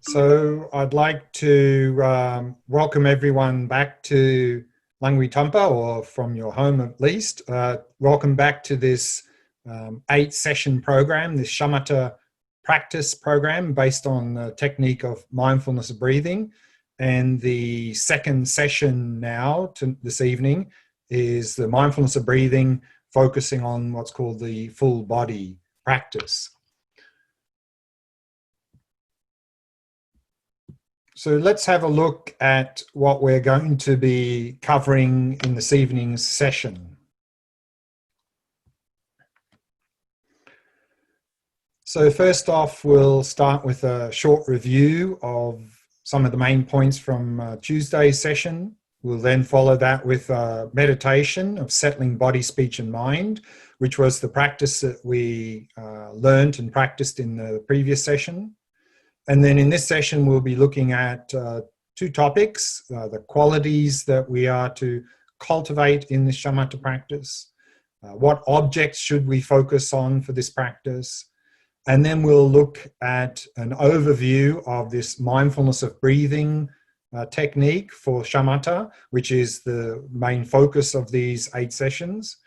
So I'd like to welcome everyone back to Langri Tampa, or from your home at least. Welcome back to this 8-session program, this Shamatha practice program based on the technique of mindfulness of breathing. And the second session now, this evening, is the mindfulness of breathing, focusing on what's called the full body practice. So let's have a look at what we're going to be covering in this evening's session. So first off, we'll start with a short review of some of the main points from Tuesday's session. We'll then follow that with a meditation of settling body, speech and mind, which was the practice that we learned and practiced in the previous session. And then in this session, we'll be looking at two topics, the qualities that we are to cultivate in the shamatha practice, what objects should we focus on for this practice, and then we'll look at an overview of this mindfulness of breathing technique for shamatha, which is the main focus of these 8 sessions.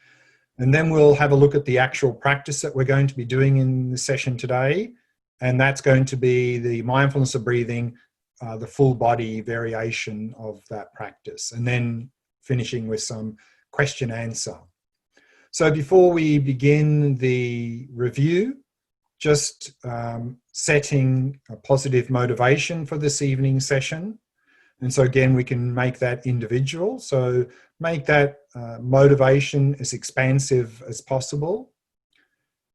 And then we'll have a look at the actual practice that we're going to be doing in the session today. And that's going to be the mindfulness of breathing, the full body variation of that practice, and then finishing with some question answer. So before we begin the review, just setting a positive motivation for this evening's session. And so again, we can make that individual. So make that motivation as expansive as possible.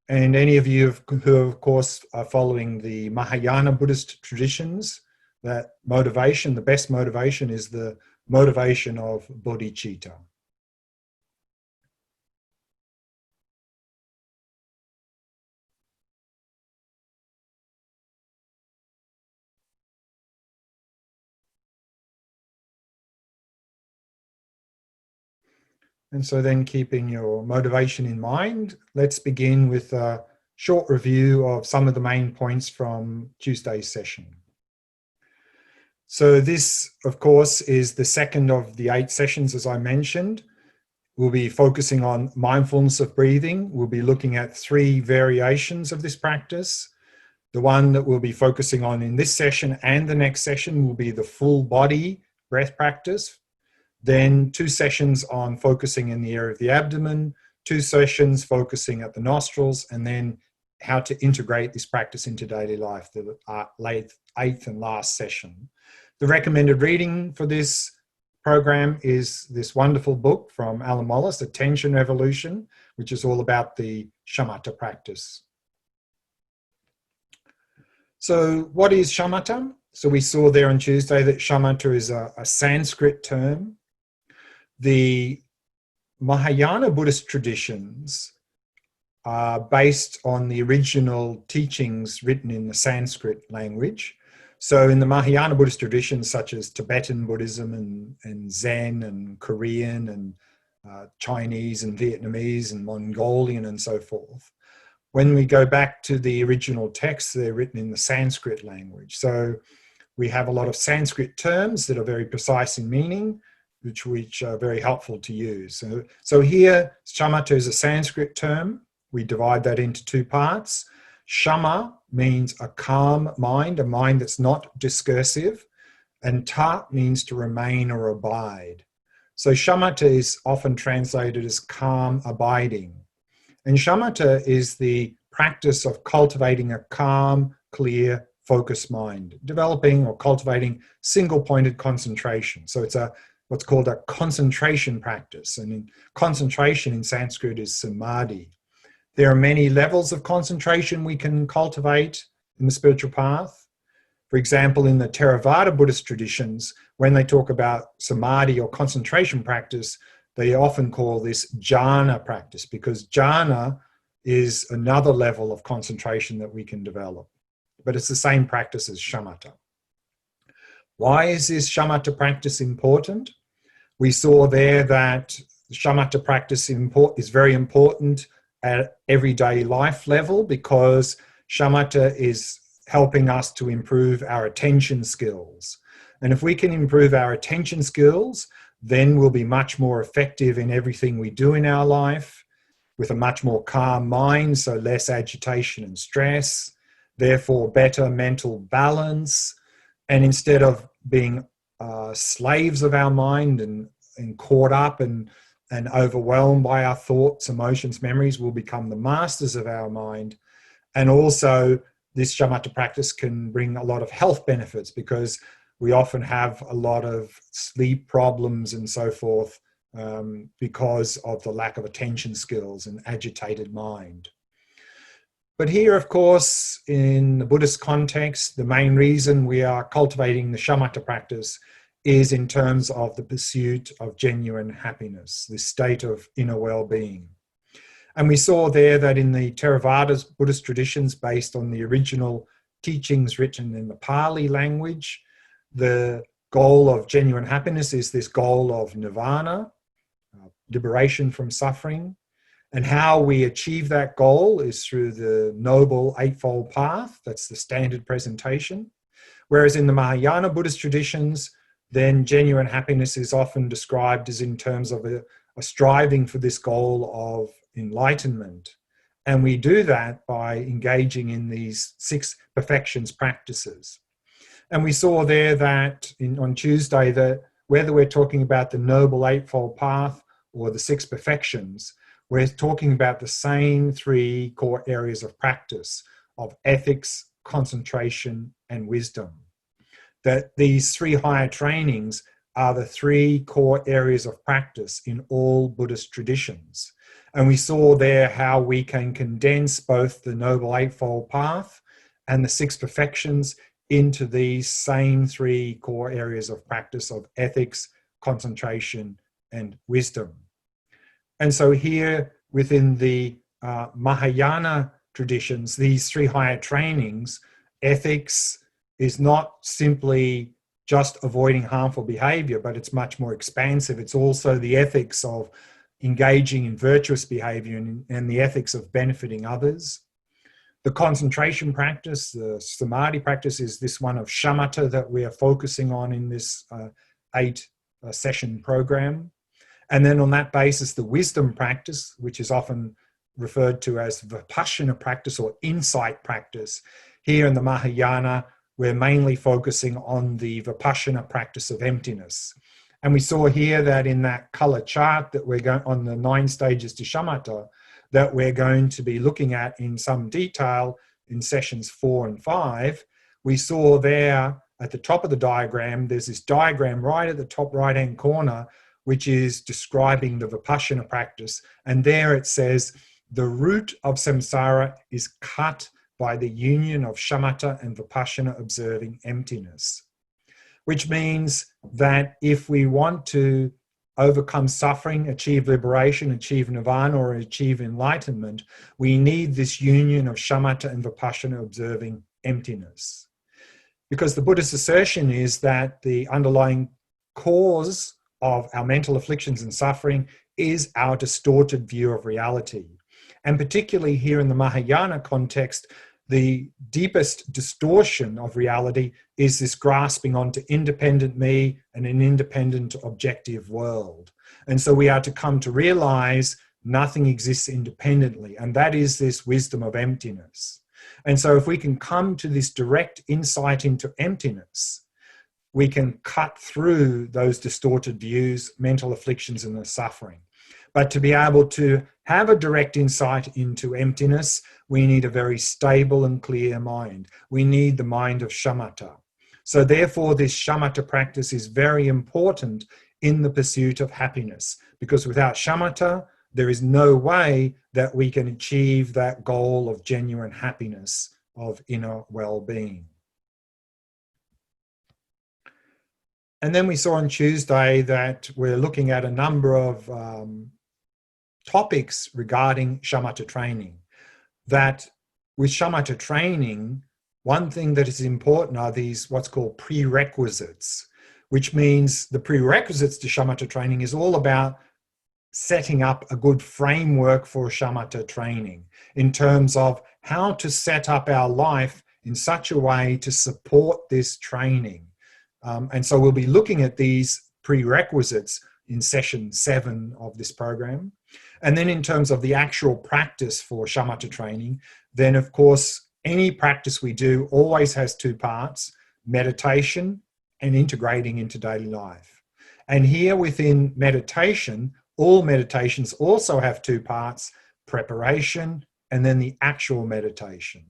And any of you who, of course, are following the Mahayana Buddhist traditions, that motivation, the best motivation, is the motivation of bodhicitta. And so then, keeping your motivation in mind, let's begin with a short review of some of the main points from Tuesday's session. So this, of course, is the second of the 8 sessions, as I mentioned. We'll be focusing on mindfulness of breathing. We'll be looking at 3 variations of this practice. The one that we'll be focusing on in this session and the next session will be the full body breath practice. Then 2 sessions on focusing in the area of the abdomen, 2 sessions focusing at the nostrils, and then how to integrate this practice into daily life, the 8th and last session. The recommended reading for this program is this wonderful book from Alan Wallace, Attention Revolution, which is all about the shamatha practice. So what is shamatha? So we saw there on Tuesday that shamatha is a Sanskrit term. The Mahayana Buddhist traditions are based on the original teachings written in the Sanskrit language. So in the Mahayana Buddhist traditions, such as Tibetan Buddhism and Zen and Korean and Chinese and Vietnamese and Mongolian and so forth, when we go back to the original texts, they're written in the Sanskrit language. So we have a lot of Sanskrit terms that are very precise in meaning, which are very helpful to use. So here, shamatha is a Sanskrit term. We divide that into 2 parts. Shama means a calm mind, a mind that's not discursive, and ta means to remain or abide. So shamatha is often translated as calm abiding. And shamatha is the practice of cultivating a calm, clear, focused mind, developing or cultivating single-pointed concentration. So it's what's called a concentration practice. And concentration in Sanskrit is samadhi. There are many levels of concentration we can cultivate in the spiritual path. For example, in the Theravada Buddhist traditions, when they talk about samadhi or concentration practice, they often call this jhana practice, because jhana is another level of concentration that we can develop. But it's the same practice as shamatha. Why is this shamatha practice important? We saw there that shamatha practice is very important at everyday life level, because shamatha is helping us to improve our attention skills. And if we can improve our attention skills, then we'll be much more effective in everything we do in our life, with a much more calm mind, so less agitation and stress, therefore better mental balance. And instead of being slaves of our mind and caught up and overwhelmed by our thoughts, emotions, memories, we'll become the masters of our mind. And also, this shamatha practice can bring a lot of health benefits, because we often have a lot of sleep problems and so forth because of the lack of attention skills and agitated mind. But here, of course, in the Buddhist context, the main reason we are cultivating the shamatha practice is in terms of the pursuit of genuine happiness, this state of inner well-being. And we saw there that in the Theravada Buddhist traditions, based on the original teachings written in the Pali language, the goal of genuine happiness is this goal of nirvana, liberation from suffering. And how we achieve that goal is through the Noble Eightfold Path. That's the standard presentation. Whereas in the Mahayana Buddhist traditions, then genuine happiness is often described as in terms of a striving for this goal of enlightenment. And we do that by engaging in these 6 perfections practices. And we saw there that on Tuesday that whether we're talking about the Noble Eightfold Path or the 6 perfections, we're talking about the same 3 core areas of practice of ethics, concentration, and wisdom. That these 3 higher trainings are the 3 core areas of practice in all Buddhist traditions. And we saw there how we can condense both the Noble Eightfold Path and the 6 perfections into these same 3 core areas of practice of ethics, concentration, and wisdom. And so here within the Mahayana traditions, these 3 higher trainings, ethics is not simply just avoiding harmful behavior, but it's much more expansive. It's also the ethics of engaging in virtuous behavior and the ethics of benefiting others. The concentration practice, the samadhi practice, is this one of shamatha that we are focusing on in this 8-session program. And then on that basis, the wisdom practice, which is often referred to as vipassana practice or insight practice. Here in the Mahayana, we're mainly focusing on the vipassana practice of emptiness. And we saw here that in that color chart that we're going on the 9 stages to shamatha, that we're going to be looking at in some detail in sessions 4 and 5, we saw there at the top of the diagram, there's this diagram right at the top right-hand corner, which is describing the vipassana practice. And there it says, the root of samsara is cut by the union of shamatha and vipassana observing emptiness. Which means that if we want to overcome suffering, achieve liberation, achieve nirvana, or achieve enlightenment, we need this union of shamatha and vipassana observing emptiness. Because the Buddhist assertion is that the underlying cause of our mental afflictions and suffering is our distorted view of reality. And particularly here in the Mahayana context, the deepest distortion of reality is this grasping onto independent me and an independent objective world. And so we are to come to realize nothing exists independently, and that is this wisdom of emptiness. And so if we can come to this direct insight into emptiness, we can cut through those distorted views, mental afflictions, and the suffering. But to be able to have a direct insight into emptiness, we need a very stable and clear mind. We need the mind of shamatha. So therefore, this shamatha practice is very important in the pursuit of happiness, because without shamatha, there is no way that we can achieve that goal of genuine happiness, of inner well-being. And then we saw on Tuesday that we're looking at a number of topics regarding shamatha training. That with shamatha training, one thing that is important are these what's called prerequisites, which means the prerequisites to shamatha training is all about setting up a good framework for shamatha training in terms of how to set up our life in such a way to support this training. And so we'll be looking at these prerequisites in session 7 of this program. And then in terms of the actual practice for shamatha training, then of course, any practice we do always has 2 parts, meditation and integrating into daily life. And here within meditation, all meditations also have 2 parts, preparation and then the actual meditation.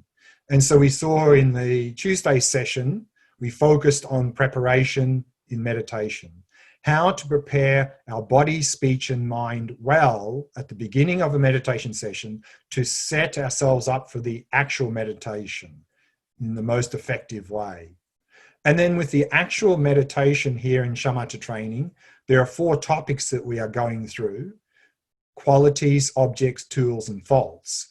And so we saw in the Tuesday session, we focused on preparation in meditation, how to prepare our body, speech, and mind well at the beginning of a meditation session to set ourselves up for the actual meditation in the most effective way. And then with the actual meditation here in shamatha training, there are 4 topics that we are going through: qualities, objects, tools, and faults.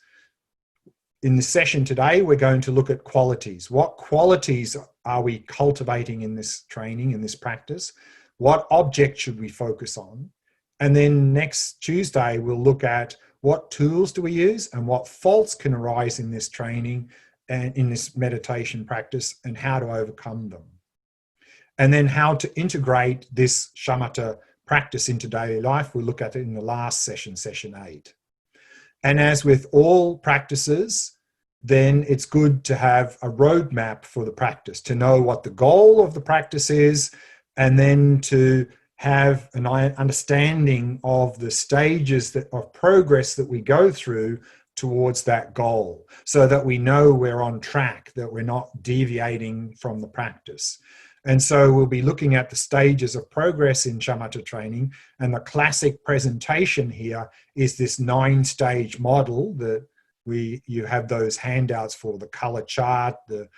In the session today, we're going to look at qualities. What qualities are we cultivating in this training, in this practice? What object should we focus on? And then next Tuesday, we'll look at what tools do we use and what faults can arise in this training and in this meditation practice and how to overcome them. And then how to integrate this shamatha practice into daily life. We'll look at it in the last session, session 8. And as with all practices, then it's good to have a roadmap for the practice, to know what the goal of the practice is, and then to have an understanding of the stages of progress that we go through towards that goal, so that we know we're on track, that we're not deviating from the practice. And so we'll be looking at the stages of progress in shamatha training, and the classic presentation here is this 9-stage model that you have those handouts for, the color chart, the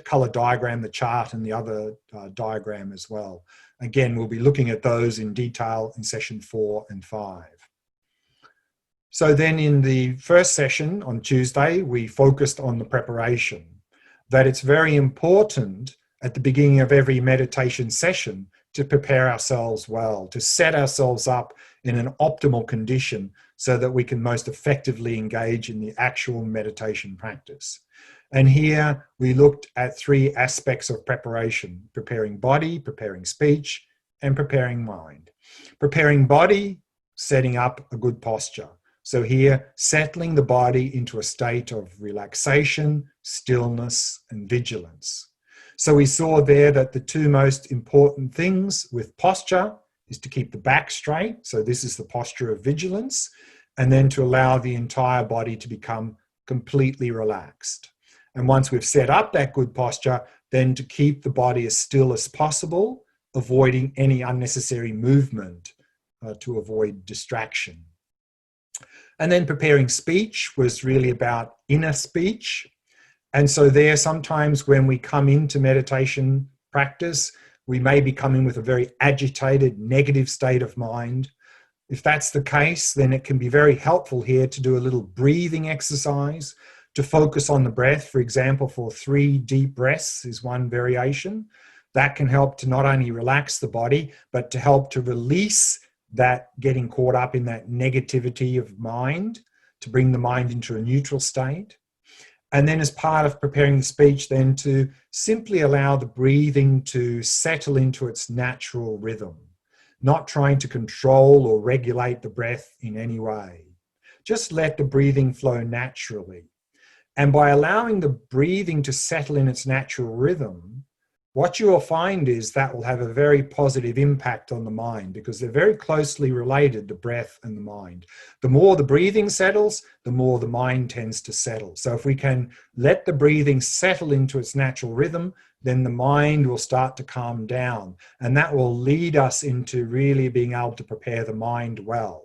color diagram, the chart, and the other diagram as well. Again, we'll be looking at those in detail in session 4 and 5. So then in the first session on Tuesday, we focused on the preparation, that it's very important at the beginning of every meditation session to prepare ourselves well, to set ourselves up in an optimal condition so that we can most effectively engage in the actual meditation practice. And here we looked at 3 aspects of preparation: preparing body, preparing speech, and preparing mind. Preparing body, setting up a good posture. So here, settling the body into a state of relaxation, stillness, and vigilance. So we saw there that the 2 most important things with posture is to keep the back straight. So this is the posture of vigilance, and then to allow the entire body to become completely relaxed. And once we've set up that good posture, then to keep the body as still as possible, avoiding any unnecessary movement to avoid distraction. And then preparing speech was really about inner speech. And so there, sometimes when we come into meditation practice, we may be coming with a very agitated, negative state of mind. If that's the case, then it can be very helpful here to do a little breathing exercise, to focus on the breath. For example, for 3 deep breaths is one variation. That can help to not only relax the body, but to help to release that getting caught up in that negativity of mind, to bring the mind into a neutral state. And then as part of preparing the speech, then to simply allow the breathing to settle into its natural rhythm, not trying to control or regulate the breath in any way. Just let the breathing flow naturally. And by allowing the breathing to settle in its natural rhythm, what you will find is that will have a very positive impact on the mind, because they're very closely related, the breath and the mind. The more the breathing settles, the more the mind tends to settle. So if we can let the breathing settle into its natural rhythm, then the mind will start to calm down. And that will lead us into really being able to prepare the mind well.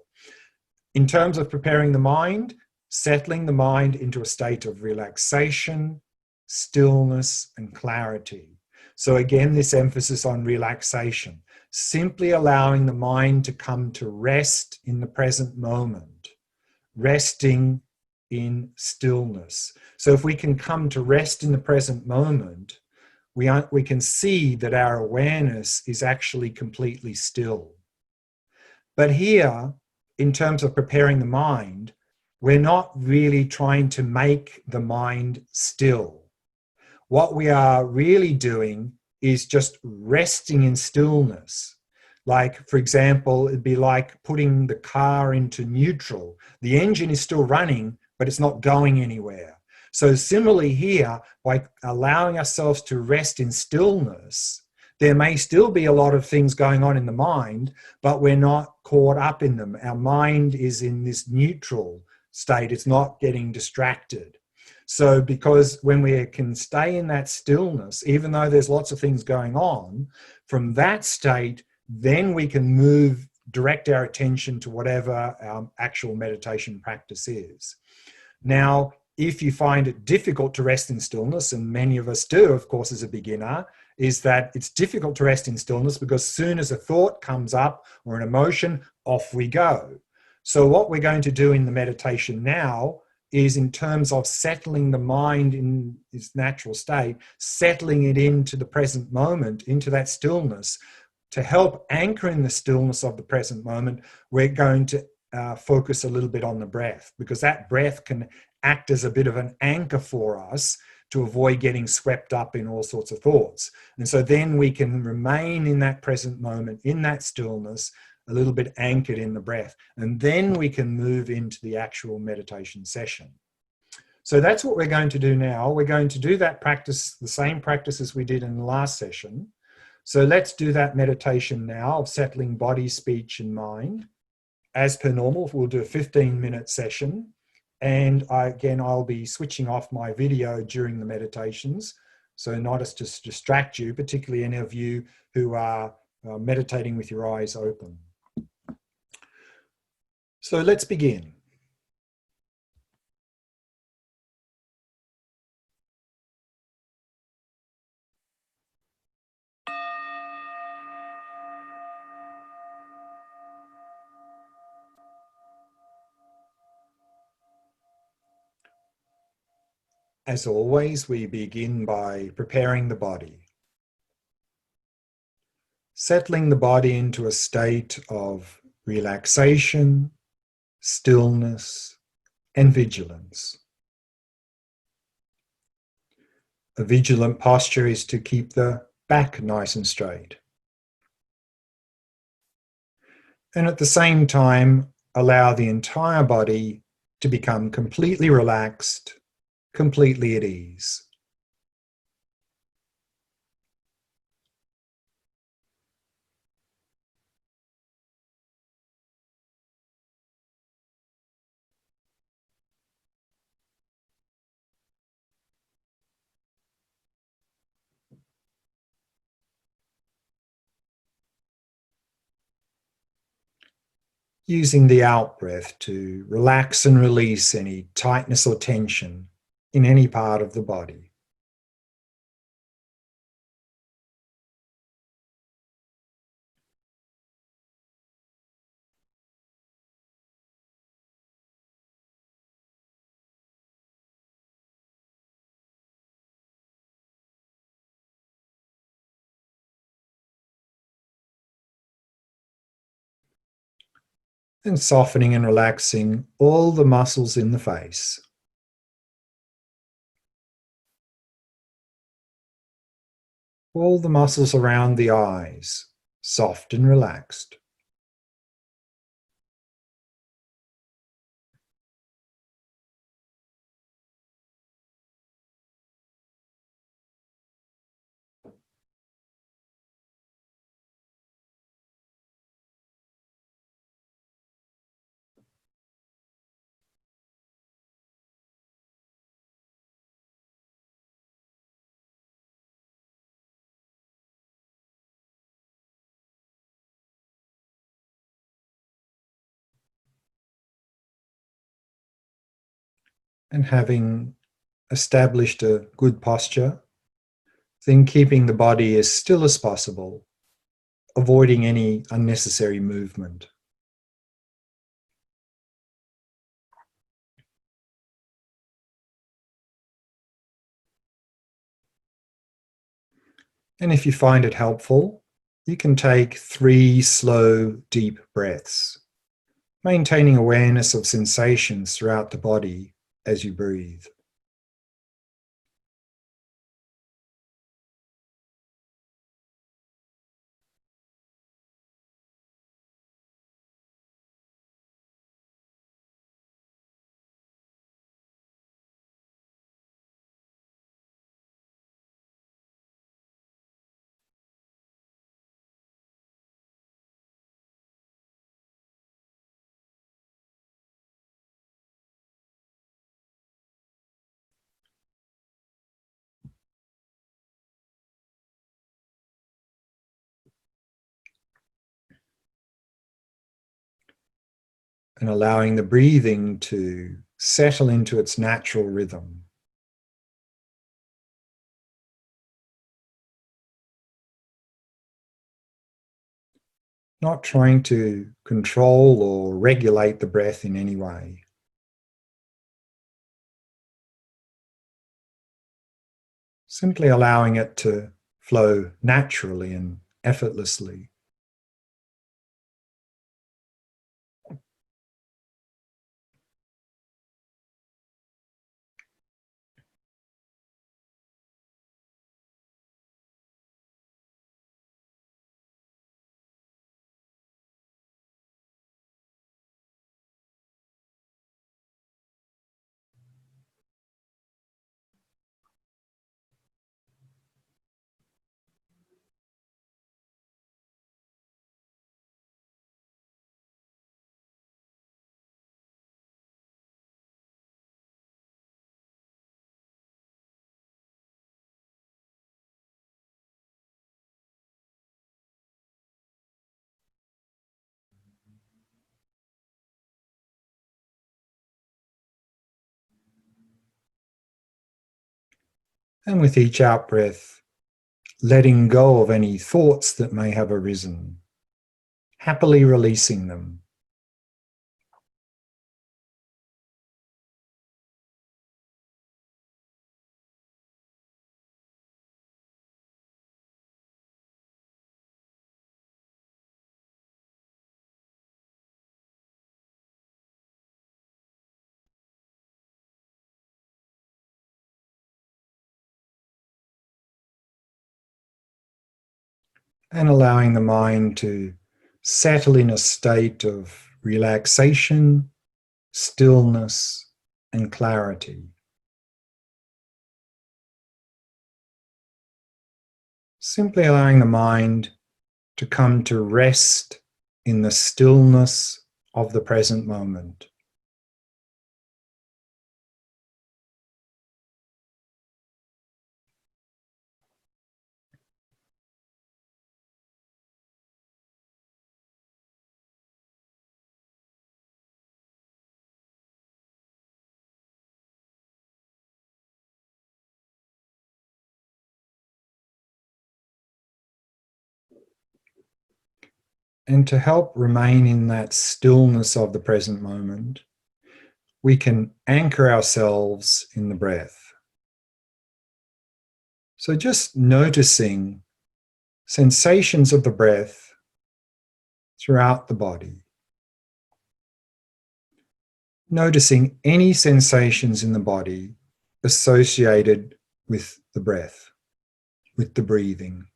In terms of preparing the mind, settling the mind into a state of relaxation, stillness, and clarity. So again, this emphasis on relaxation, simply allowing the mind to come to rest in the present moment, resting in stillness. So if we can come to rest in the present moment, we can see that our awareness is actually completely still. But here, in terms of preparing the mind, we're not really trying to make the mind still. What we are really doing is just resting in stillness. Like, for example, it'd be like putting the car into neutral. The engine is still running, but it's not going anywhere. So similarly here, by allowing ourselves to rest in stillness, there may still be a lot of things going on in the mind, but we're not caught up in them. Our mind is in this neutral state. It's not getting distracted. So because when we can stay in that stillness, even though there's lots of things going on, from that state, then we can direct our attention to whatever our actual meditation practice is. Now, if you find it difficult to rest in stillness, and many of us do, of course, as a beginner, is that it's difficult to rest in stillness because as soon as a thought comes up or an emotion, off we go. So what we're going to do in the meditation now is, in terms of settling the mind in its natural state, settling it into the present moment, into that stillness. To help anchor in the stillness of the present moment, we're going to focus a little bit on the breath, because that breath can act as a bit of an anchor for us to avoid getting swept up in all sorts of thoughts. And so then we can remain in that present moment, in that stillness, a little bit anchored in the breath. And then we can move into the actual meditation session. So that's what we're going to do now. We're going to do that practice, the same practice as we did in the last session. So let's do that meditation now of settling body, speech, and mind. As per normal, we'll do a 15-minute session. And I'll be switching off my video during the meditations, so not as to distract you, particularly any of you who are meditating with your eyes open. So let's begin. As always, we begin by preparing the body. Settling the body into a state of relaxation, stillness, and vigilance. A vigilant posture is to keep the back nice and straight. And at the same time, allow the entire body to become completely relaxed, completely at ease. Using the out-breath to relax and release any tightness or tension in any part of the body. And softening and relaxing all the muscles in the face. All the muscles around the eyes, soft and relaxed. And having established a good posture, then keeping the body as still as possible, avoiding any unnecessary movement. And if you find it helpful, you can take 3 slow, deep breaths, maintaining awareness of sensations throughout the body as you breathe. and allowing the breathing to settle into its natural rhythm. Not trying to control or regulate the breath in any way. Simply allowing it to flow naturally and effortlessly. And with each out-breath, letting go of any thoughts that may have arisen, happily releasing them. And allowing the mind to settle in a state of relaxation, stillness, and clarity. Simply allowing the mind to come to rest in the stillness of the present moment. And to help remain in that stillness of the present moment, we can anchor ourselves in the breath. So just noticing sensations of the breath throughout the body. Noticing any sensations in the body associated with the breath, with the breathing.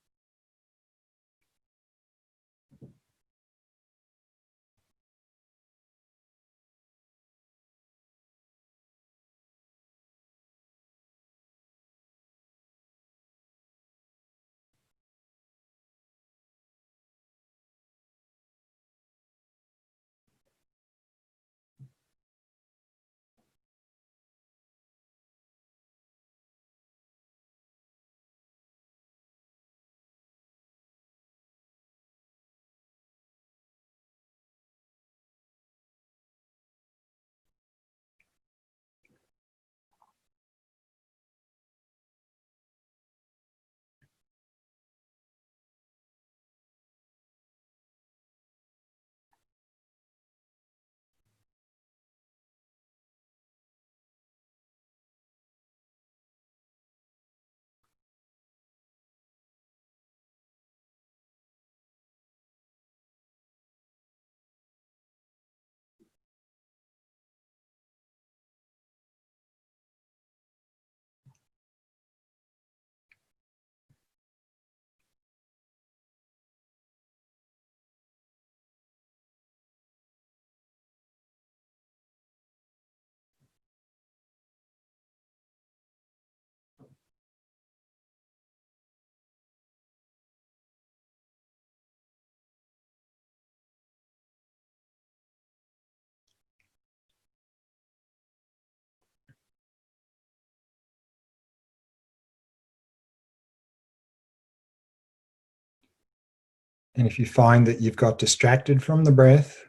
And if you find that you've got distracted from the breath,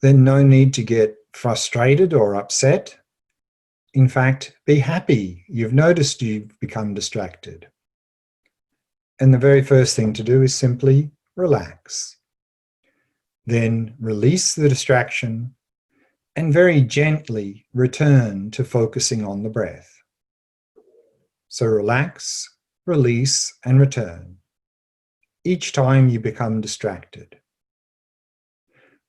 then no need to get frustrated or upset. In fact, be happy. You've noticed you've become distracted. And the very first thing to do is simply relax. Then release the distraction and very gently return to focusing on the breath. So relax, release, and return each time you become distracted.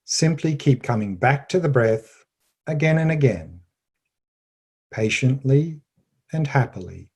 Simply keep coming back to the breath again and again, patiently and happily.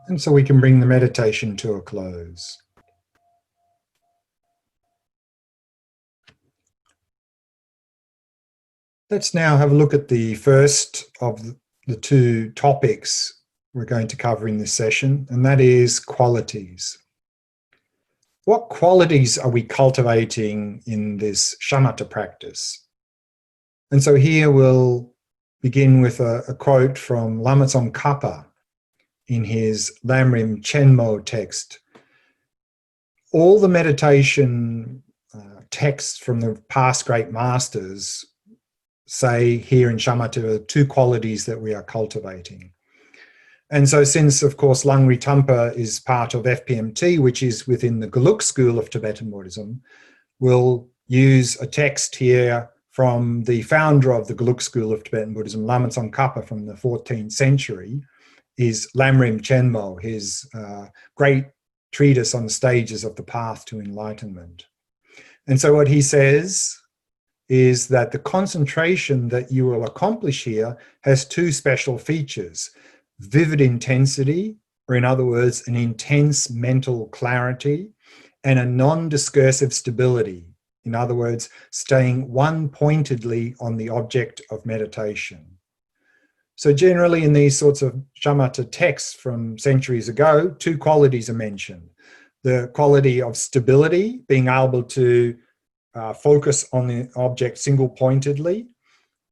And so we can bring the meditation to a close. Let's now have a look at the first of the two topics we're going to cover in this session, and that is qualities. What qualities are we cultivating in this shamatha practice? And so here we'll begin with a quote from Lama Tsongkhapa in his Lamrim Chenmo text. All the meditation texts from the past great masters say here in shamatha two qualities that we are cultivating. And so since, of course, Langri Tampa is part of FPMT, which is within the Geluk school of Tibetan Buddhism, we'll use a text here from the founder of the Geluk school of Tibetan Buddhism, Lama Tsongkhapa from the 14th century, is Lamrim Chenmo, his great treatise on the stages of the path to enlightenment. And so what he says is that the concentration that you will accomplish here has two special features: vivid intensity, or in other words, an intense mental clarity, and a non-discursive stability. In other words, staying one-pointedly on the object of meditation. So generally in these sorts of shamatha texts from centuries ago, two qualities are mentioned. The quality of stability, being able to focus on the object single-pointedly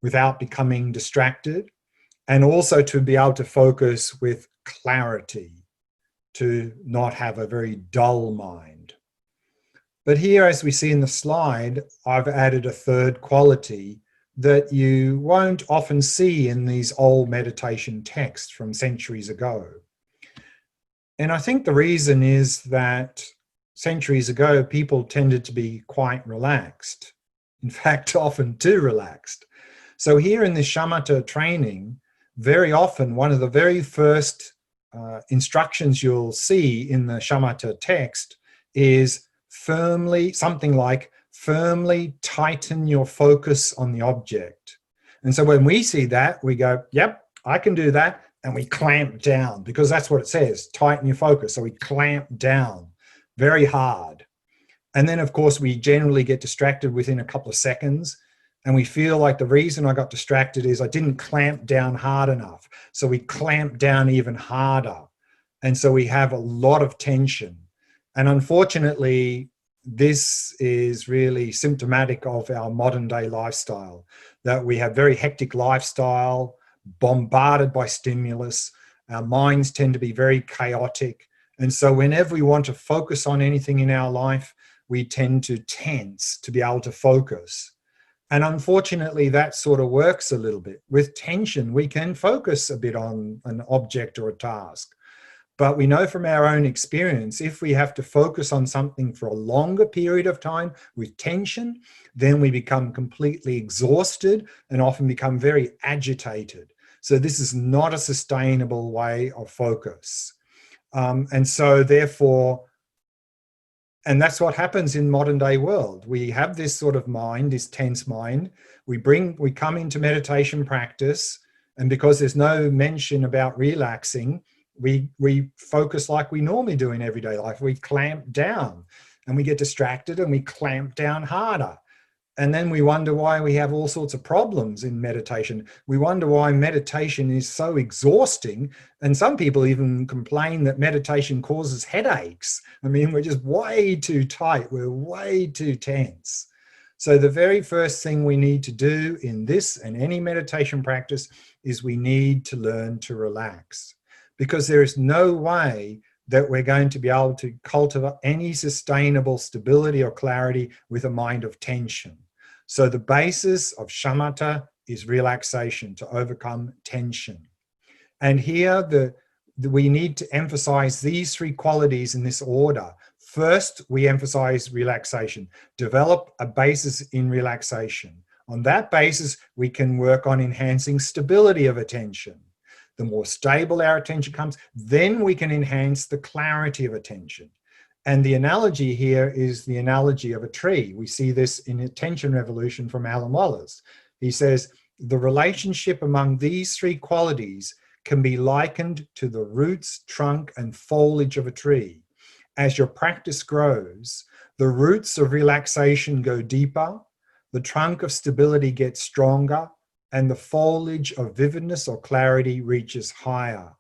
without becoming distracted, and also to be able to focus with clarity, to not have a very dull mind. But here, as we see in the slide, I've added a third quality that you won't often see in these old meditation texts from centuries ago. And I think the reason is that centuries ago, people tended to be quite relaxed. In fact, often too relaxed. So here in this shamatha training, very often one of the very first instructions you'll see in the shamatha text is something like firmly tighten your focus on the object. And so when we see that, we go, yep, I can do that. And we clamp down, because that's what it says, tighten your focus. So we clamp down very hard. And then, of course, we generally get distracted within a couple of seconds. And we feel like the reason I got distracted is I didn't clamp down hard enough. So we clamp down even harder. And so we have a lot of tension. And unfortunately, this is really symptomatic of our modern day lifestyle, that we have very hectic lifestyle, bombarded by stimulus. Our minds tend to be very chaotic. And so whenever we want to focus on anything in our life, we tend to tense to be able to focus. And unfortunately, that sort of works a little bit. With tension, we can focus a bit on an object or a task. But we know from our own experience, if we have to focus on something for a longer period of time with tension, then we become completely exhausted and often become very agitated. So this is not a sustainable way of focus. And so therefore, and that's what happens in modern day world. We have this sort of mind, this tense mind. We come into meditation practice, and because there's no mention about relaxing, we focus like we normally do in everyday life. We clamp down and we get distracted and we clamp down harder. And then we wonder why we have all sorts of problems in meditation. We wonder why meditation is so exhausting. And some people even complain that meditation causes headaches. I mean, we're just way too tight. We're way too tense. So the very first thing we need to do in this and any meditation practice is we need to learn to relax, because there is no way that we're going to be able to cultivate any sustainable stability or clarity with a mind of tension. So the basis of shamatha is relaxation, to overcome tension. And here we need to emphasize these three qualities in this order. First, we emphasize relaxation. Develop a basis in relaxation. On that basis, we can work on enhancing stability of attention. The more stable our attention comes, then we can enhance the clarity of attention. And the analogy here is the analogy of a tree. We see this in Attention Revolution from Alan Wallace. He says, the relationship among these three qualities can be likened to the roots, trunk, and foliage of a tree. As your practice grows, the roots of relaxation go deeper, the trunk of stability gets stronger, and the foliage of vividness or clarity reaches higher.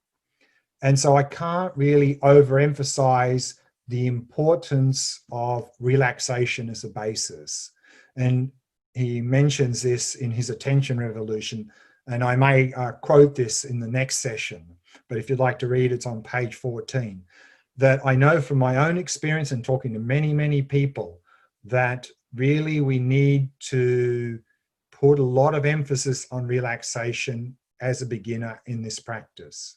And so I can't really overemphasize the importance of relaxation as a basis. And he mentions this in his attention revolution, and I may quote this in the next session, but if you'd like to read, it's on page 14, that I know from my own experience and talking to many, many people that really we need to put a lot of emphasis on relaxation as a beginner in this practice.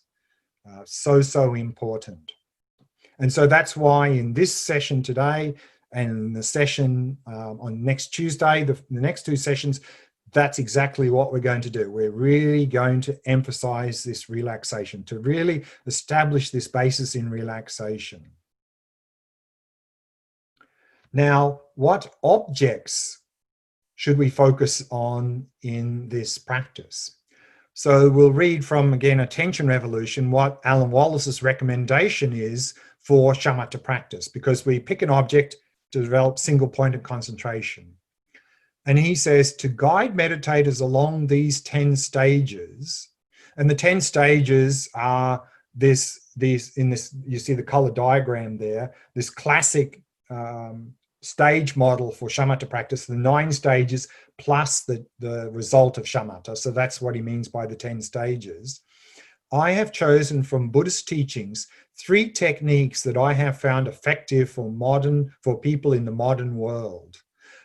So important. And so that's why in this session today and the session on next Tuesday, the next two sessions, that's exactly what we're going to do. We're really going to emphasize this relaxation, to really establish this basis in relaxation. Now, what objects should we focus on in this practice? So we'll read from, again, Attention Revolution, what Alan Wallace's recommendation is for shamatha practice, because we pick an object to develop single-pointed concentration. And he says to guide meditators along these 10 stages, and the 10 stages are you see the color diagram there, this classic stage model for shamatha practice, the 9 stages plus the result of shamatha. So that's what he means by the 10 stages. I have chosen from Buddhist teachings 3 techniques that I have found effective for people in the modern world.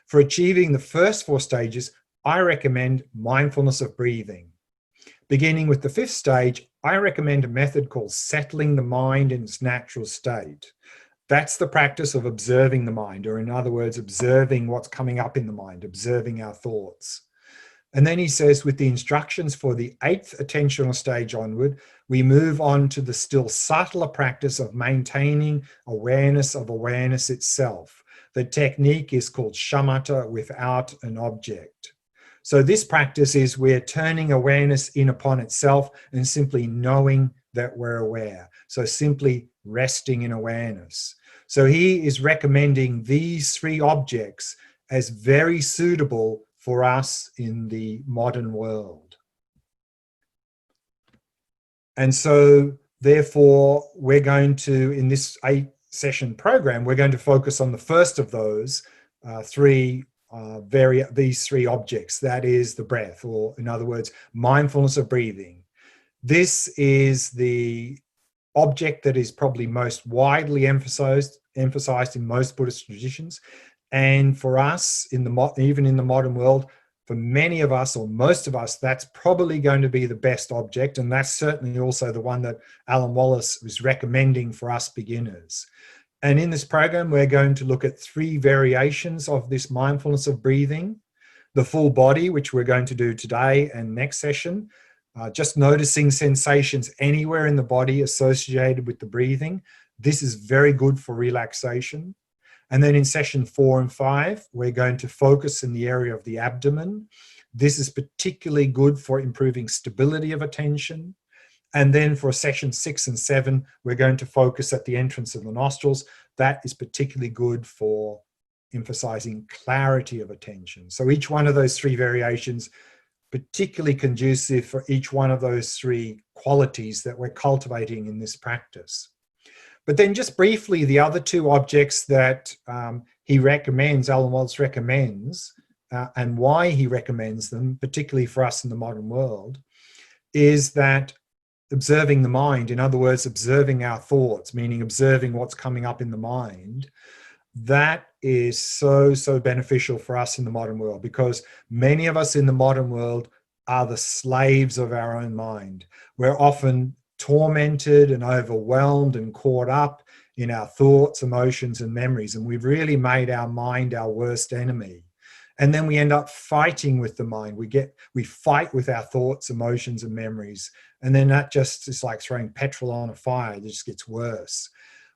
For achieving the first 4 stages, I recommend mindfulness of breathing. Beginning with the 5th stage, I recommend a method called settling the mind in its natural state. That's the practice of observing the mind, or in other words, observing what's coming up in the mind, observing our thoughts. And then he says, with the instructions for the 8th attentional stage onward, we move on to the still subtler practice of maintaining awareness of awareness itself. The technique is called shamatha without an object. So this practice is we're turning awareness in upon itself and simply knowing that we're aware. So simply resting in awareness. So he is recommending these 3 objects as very suitable for us in the modern world. And so therefore, we're going to, in this 8-session program, we're going to focus on the first of those these 3 objects. That is the breath, or in other words, mindfulness of breathing. This is the object that is probably most widely emphasized in most Buddhist traditions. And for us, even in the modern world, for many of us or most of us, that's probably going to be the best object. And that's certainly also the one that Alan Wallace was recommending for us beginners. And in this program, we're going to look at 3 variations of this mindfulness of breathing. The full body, which we're going to do today and next session, just noticing sensations anywhere in the body associated with the breathing. This is very good for relaxation. And then in session 4 and 5, we're going to focus in the area of the abdomen. This is particularly good for improving stability of attention. And then for session 6 and 7, we're going to focus at the entrance of the nostrils. That is particularly good for emphasizing clarity of attention. So each one of those 3 variations, particularly conducive for each one of those 3 qualities that we're cultivating in this practice. But then just briefly, the other 2 objects that he recommends, Alan Wallace recommends, and why he recommends them, particularly for us in the modern world, is that observing the mind, in other words, observing our thoughts, meaning observing what's coming up in the mind, that is so beneficial for us in the modern world, because many of us in the modern world are the slaves of our own mind. We're often tormented and overwhelmed and caught up in our thoughts, emotions, and memories. And we've really made our mind our worst enemy. And then we end up fighting with the mind. We fight with our thoughts, emotions, and memories. And then that just is like throwing petrol on a fire. It just gets worse.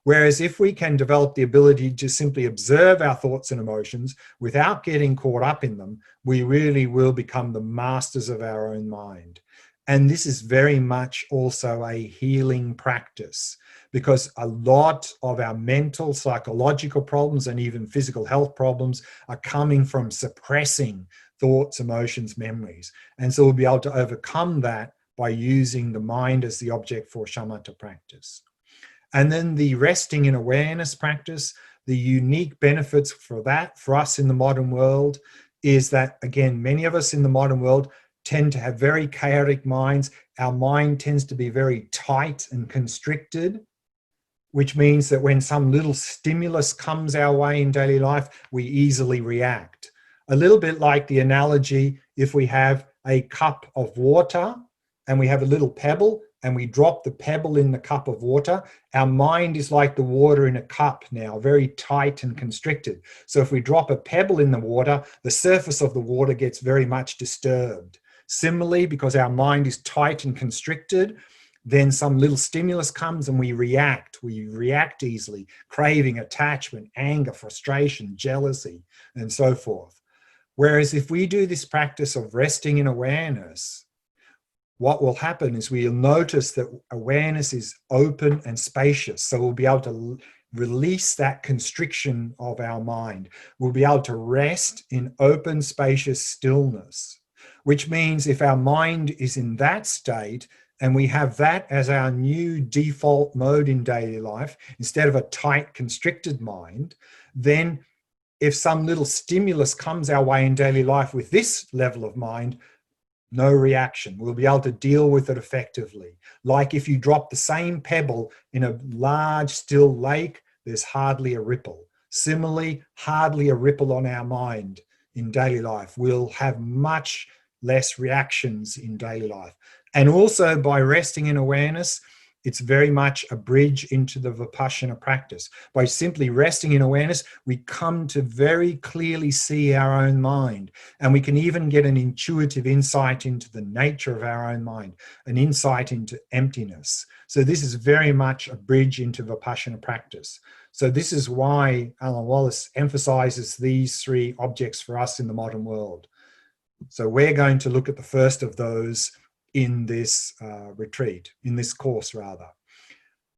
Whereas if we can develop the ability to simply observe our thoughts and emotions without getting caught up in them, we really will become the masters of our own mind. And this is very much also a healing practice, because a lot of our mental, psychological problems and even physical health problems are coming from suppressing thoughts, emotions, memories. And so we'll be able to overcome that by using the mind as the object for shamatha practice. And then the resting in awareness practice, the unique benefits for that for us in the modern world is that, again, many of us in the modern world tend to have very chaotic minds. Our mind tends to be very tight and constricted, which means that when some little stimulus comes our way in daily life, we easily react. A little bit like the analogy, if we have a cup of water and we have a little pebble and we drop the pebble in the cup of water, our mind is like the water in a cup now, very tight and constricted. So if we drop a pebble in the water, the surface of the water gets very much disturbed. Similarly, because our mind is tight and constricted, then some little stimulus comes and we react. We react easily, craving, attachment, anger, frustration, jealousy, and so forth. Whereas if we do this practice of resting in awareness, what will happen is we'll notice that awareness is open and spacious. So we'll be able to release that constriction of our mind. We'll be able to rest in open, spacious stillness, which means if our mind is in that state and we have that as our new default mode in daily life, instead of a tight, constricted mind, then if some little stimulus comes our way in daily life with this level of mind, no reaction. We'll be able to deal with it effectively. Like if you drop the same pebble in a large, still lake, there's hardly a ripple. Similarly, hardly a ripple on our mind in daily life. We'll have much less reactions in daily life. And also by resting in awareness, it's very much a bridge into the Vipassana practice. By simply resting in awareness, we come to very clearly see our own mind. And we can even get an intuitive insight into the nature of our own mind, an insight into emptiness. So this is very much a bridge into Vipassana practice. So this is why Alan Wallace emphasizes these three objects for us in the modern world. So we're going to look at the first of those in this retreat, in this course rather.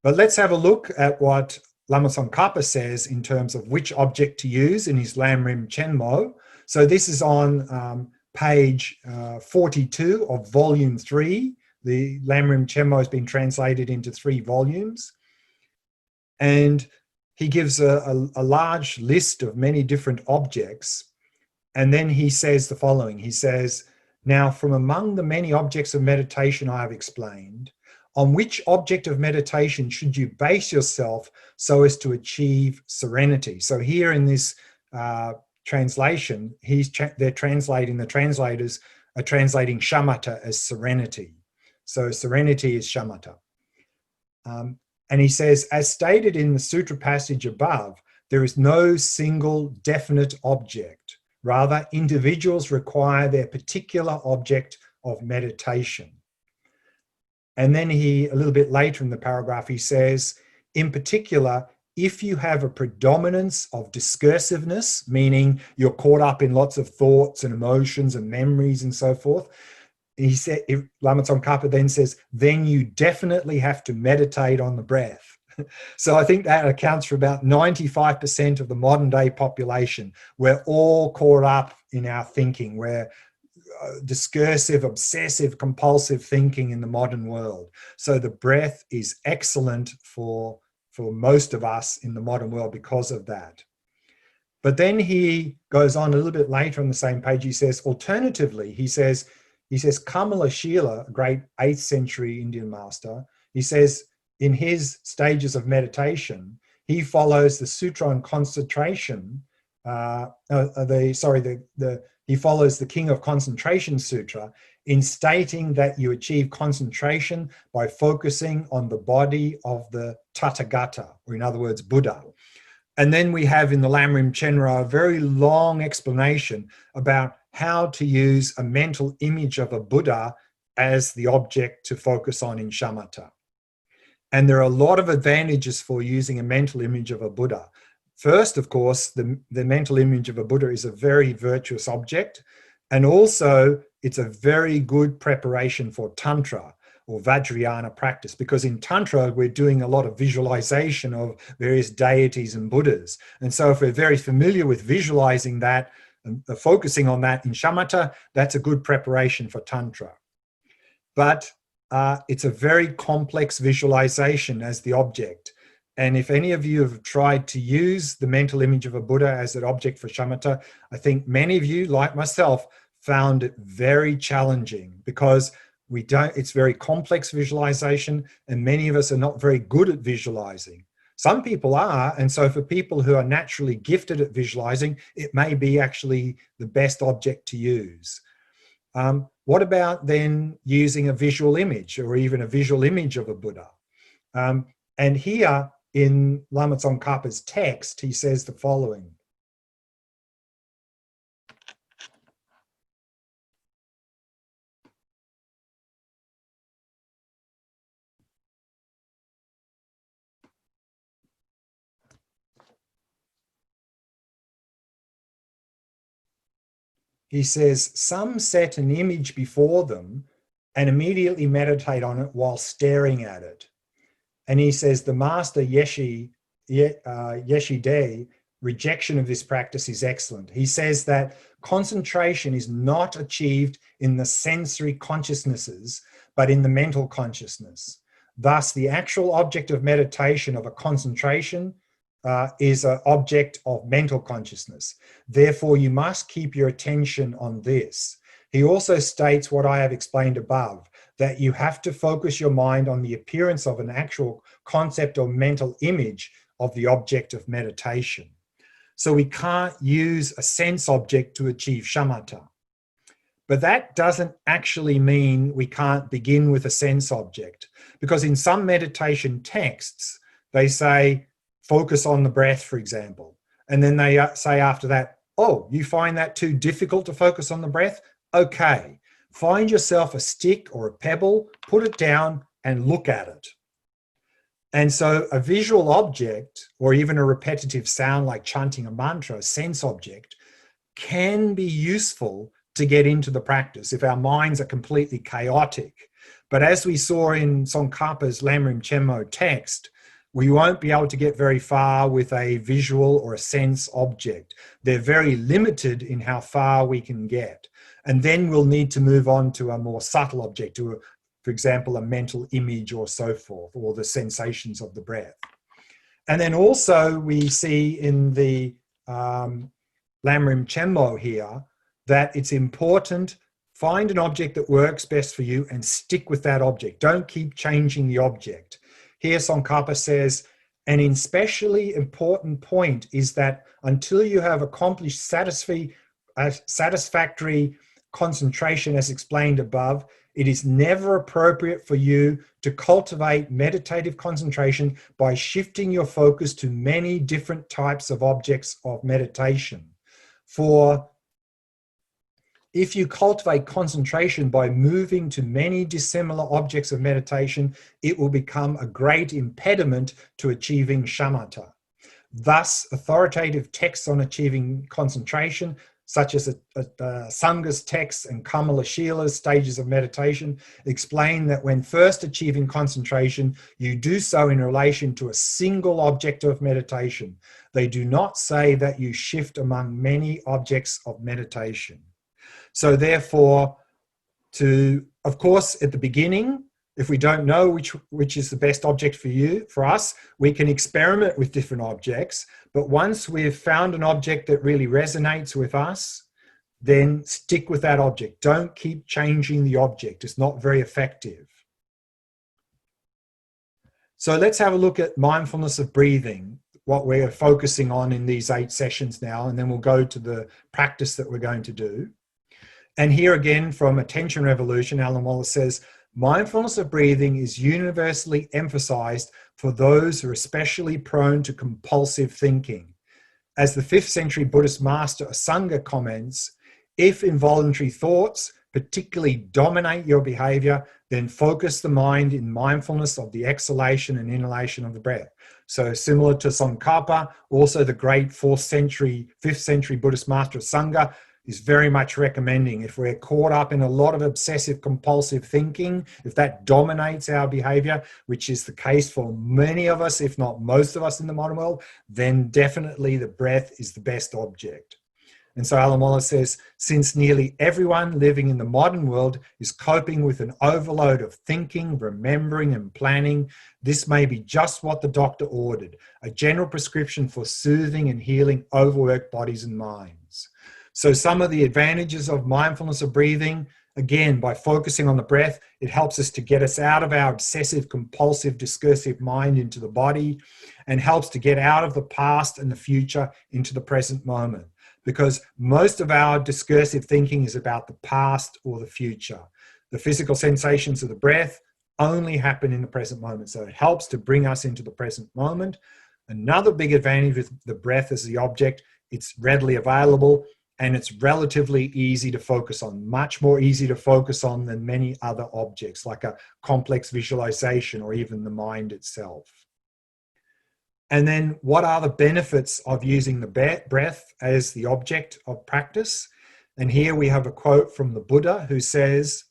But let's have a look at what Lama Tsongkhapa says in terms of which object to use in his Lamrim Chenmo. So this is on page 42 of volume 3. The Lamrim Chenmo has been translated into 3 volumes. And he gives a large list of many different objects. And then he says the following. He says, now, from among the many objects of meditation I have explained, on which object of meditation should you base yourself so as to achieve serenity? So here in this translation, the translators are translating shamatha as serenity. So serenity is shamatha. And he says, as stated in the sutra passage above, there is no single definite object. Rather, individuals require their particular object of meditation. And then a little bit later in the paragraph, he says, in particular, if you have a predominance of discursiveness, meaning you're caught up in lots of thoughts and emotions and memories and so forth, he said, Lama Tsongkhapa then says, then you definitely have to meditate on the breath. So I think that accounts for about 95% of the modern day population. We're all caught up in our thinking. We're discursive, obsessive, compulsive thinking in the modern world. So the breath is excellent for most of us in the modern world because of that. But then he goes on a little bit later on the same page. He says, alternatively, he says Kamala Shila, a great 8th century Indian master, he says, in his stages of meditation, he follows the Sutra on Concentration. He follows the King of Concentration Sutra in stating that you achieve concentration by focusing on the body of the Tathagata, or in other words, Buddha. And then we have in the Lamrim Chenmo a very long explanation about how to use a mental image of a Buddha as the object to focus on in shamatha. And there are a lot of advantages for using a mental image of a Buddha. First, of course, the mental image of a Buddha is a very virtuous object. And also, it's a very good preparation for Tantra or Vajrayana practice, because in Tantra, we're doing a lot of visualization of various deities and Buddhas. And so if we're very familiar with visualizing that and focusing on that in Shamatha, that's a good preparation for Tantra. But it's a very complex visualization as the object. And if any of you have tried to use the mental image of a Buddha as an object for shamatha, I think many of you, like myself, found it very challenging, because it's very complex visualization, and many of us are not very good at visualizing. Some people are, and so for people who are naturally gifted at visualizing, it may be actually the best object to use. What about then using a visual image, or even a visual image of a Buddha? And here in Lama Tsongkhapa's text, he says the following. He says, some set an image before them and immediately meditate on it while staring at it. And he says the master Yeshe Day rejection of this practice is excellent. He says that concentration is not achieved in the sensory consciousnesses, but in the mental consciousness. Thus, the actual object of meditation of a concentration is an object of mental consciousness. Therefore, you must keep your attention on this. He also states what I have explained above, that you have to focus your mind on the appearance of an actual concept or mental image of the object of meditation. So we can't use a sense object to achieve shamatha. But that doesn't actually mean we can't begin with a sense object, because in some meditation texts, they say, focus on the breath, for example. And then they say after that, oh, you find that too difficult to focus on the breath? Okay, find yourself a stick or a pebble, put it down and look at it. And so a visual object, or even a repetitive sound like chanting a mantra, a sense object, can be useful to get into the practice if our minds are completely chaotic. But as we saw in Tsongkhapa's Lamrim Chenmo text, we won't be able to get very far with a visual or a sense object. They're very limited in how far we can get. And then we'll need to move on to a more subtle object, to, for example, a mental image or so forth, or the sensations of the breath. And then also we see in the Lamrim Chenmo here that it's important, find an object that works best for you and stick with that object. Don't keep changing the object. Here Tsongkhapa says, an especially important point is that until you have accomplished satisfactory concentration as explained above, it is never appropriate for you to cultivate meditative concentration by shifting your focus to many different types of objects of meditation. For if you cultivate concentration by moving to many dissimilar objects of meditation, it will become a great impediment to achieving shamatha. Thus, authoritative texts on achieving concentration, such as Sanga's texts and Kamala Shila's stages of meditation, explain that when first achieving concentration, you do so in relation to a single object of meditation. They do not say that you shift among many objects of meditation. So therefore, of course, at the beginning, if we don't know which is the best object for us, we can experiment with different objects. But once we've found an object that really resonates with us, then stick with that object. Don't keep changing the object. It's not very effective. So let's have a look at mindfulness of breathing, what we're focusing on in these 8 sessions now, and then we'll go to the practice that we're going to do. And here again, from Attention Revolution, Alan Wallace says, mindfulness of breathing is universally emphasized for those who are especially prone to compulsive thinking. As the 5th century Buddhist master Asanga comments, if involuntary thoughts particularly dominate your behavior, then focus the mind in mindfulness of the exhalation and inhalation of the breath. So similar to Tsongkhapa, also the great 5th century Buddhist master Asanga, is very much recommending. If we're caught up in a lot of obsessive compulsive thinking, if that dominates our behavior, which is the case for many of us, if not most of us in the modern world, then definitely the breath is the best object. And so Alan Wallace says, since nearly everyone living in the modern world is coping with an overload of thinking, remembering, and planning, this may be just what the doctor ordered, a general prescription for soothing and healing overworked bodies and minds. So some of the advantages of mindfulness of breathing, again, by focusing on the breath, it helps us to get us out of our obsessive, compulsive, discursive mind into the body, and helps to get out of the past and the future into the present moment. Because most of our discursive thinking is about the past or the future. The physical sensations of the breath only happen in the present moment. So it helps to bring us into the present moment. Another big advantage with the breath as the object, it's readily available and it's relatively easy to focus on, much more easy to focus on than many other objects, like a complex visualization or even the mind itself. And then what are the benefits of using the breath as the object of practice? And here we have a quote from the Buddha who says,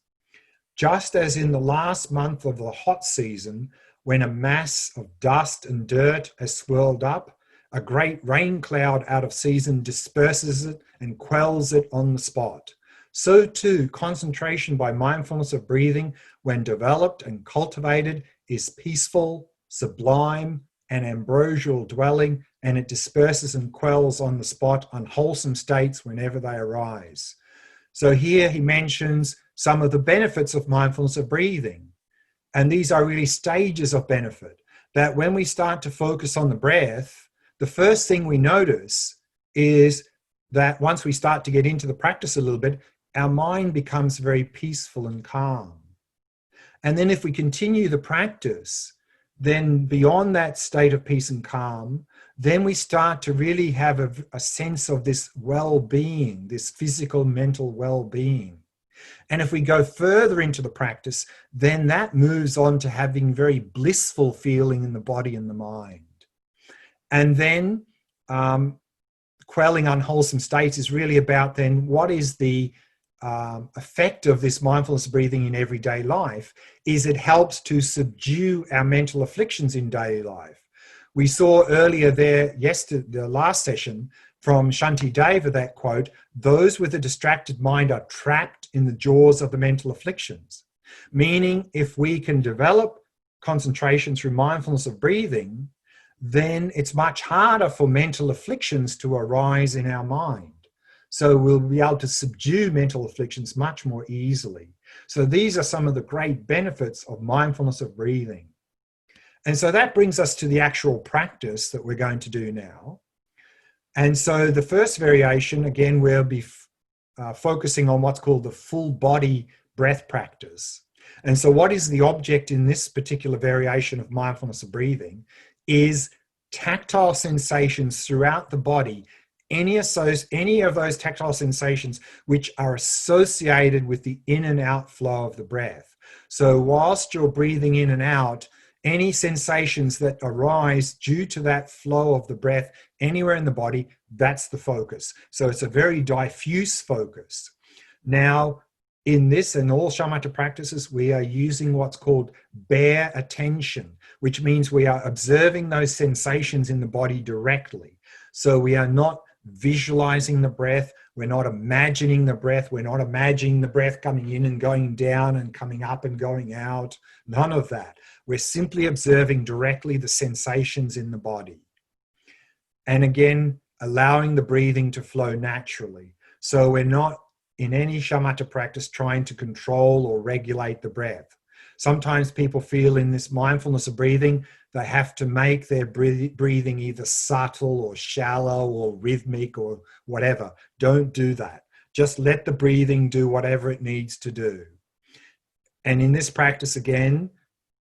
just as in the last month of the hot season, when a mass of dust and dirt has swirled up, a great rain cloud out of season disperses it and quells it on the spot. So too, concentration by mindfulness of breathing, when developed and cultivated, is peaceful, sublime, and ambrosial dwelling, and it disperses and quells on the spot unwholesome states whenever they arise. So here he mentions some of the benefits of mindfulness of breathing. And these are really stages of benefit, that when we start to focus on the breath, the first thing we notice is that once we start to get into the practice a little bit, our mind becomes very peaceful and calm. And then if we continue the practice, then beyond that state of peace and calm, then we start to really have a sense of this well-being, this physical, mental well-being. And if we go further into the practice, then that moves on to having very blissful feeling in the body and the mind. And then quelling unwholesome states is really about then what is the effect of this mindfulness breathing in everyday life is it helps to subdue our mental afflictions in daily life. We saw earlier there, the last session, from Shanti Deva, that quote, those with a distracted mind are trapped in the jaws of the mental afflictions. Meaning, if we can develop concentration through mindfulness of breathing, then it's much harder for mental afflictions to arise in our mind. So we'll be able to subdue mental afflictions much more easily. So these are some of the great benefits of mindfulness of breathing. And so that brings us to the actual practice that we're going to do now. And so the first variation, again, we'll be focusing on what's called the full body breath practice. And so what is the object in this particular variation of mindfulness of breathing is tactile sensations throughout the body, any of those tactile sensations which are associated with the in and out flow of the breath. So whilst you're breathing in and out, any sensations that arise due to that flow of the breath anywhere in the body, that's the focus. So it's a very diffuse focus. Now, in this and all shamatha practices, we are using what's called bare attention, which means we are observing those sensations in the body directly. So we are not visualizing the breath, we're not imagining the breath, we're not imagining the breath coming in and going down and coming up and going out, none of that. We're simply observing directly the sensations in the body. And again, allowing the breathing to flow naturally. So we're not in any shamatha practice trying to control or regulate the breath. Sometimes people feel in this mindfulness of breathing, they have to make their breathing either subtle or shallow or rhythmic or whatever. Don't do that. Just let the breathing do whatever it needs to do. And in this practice, again,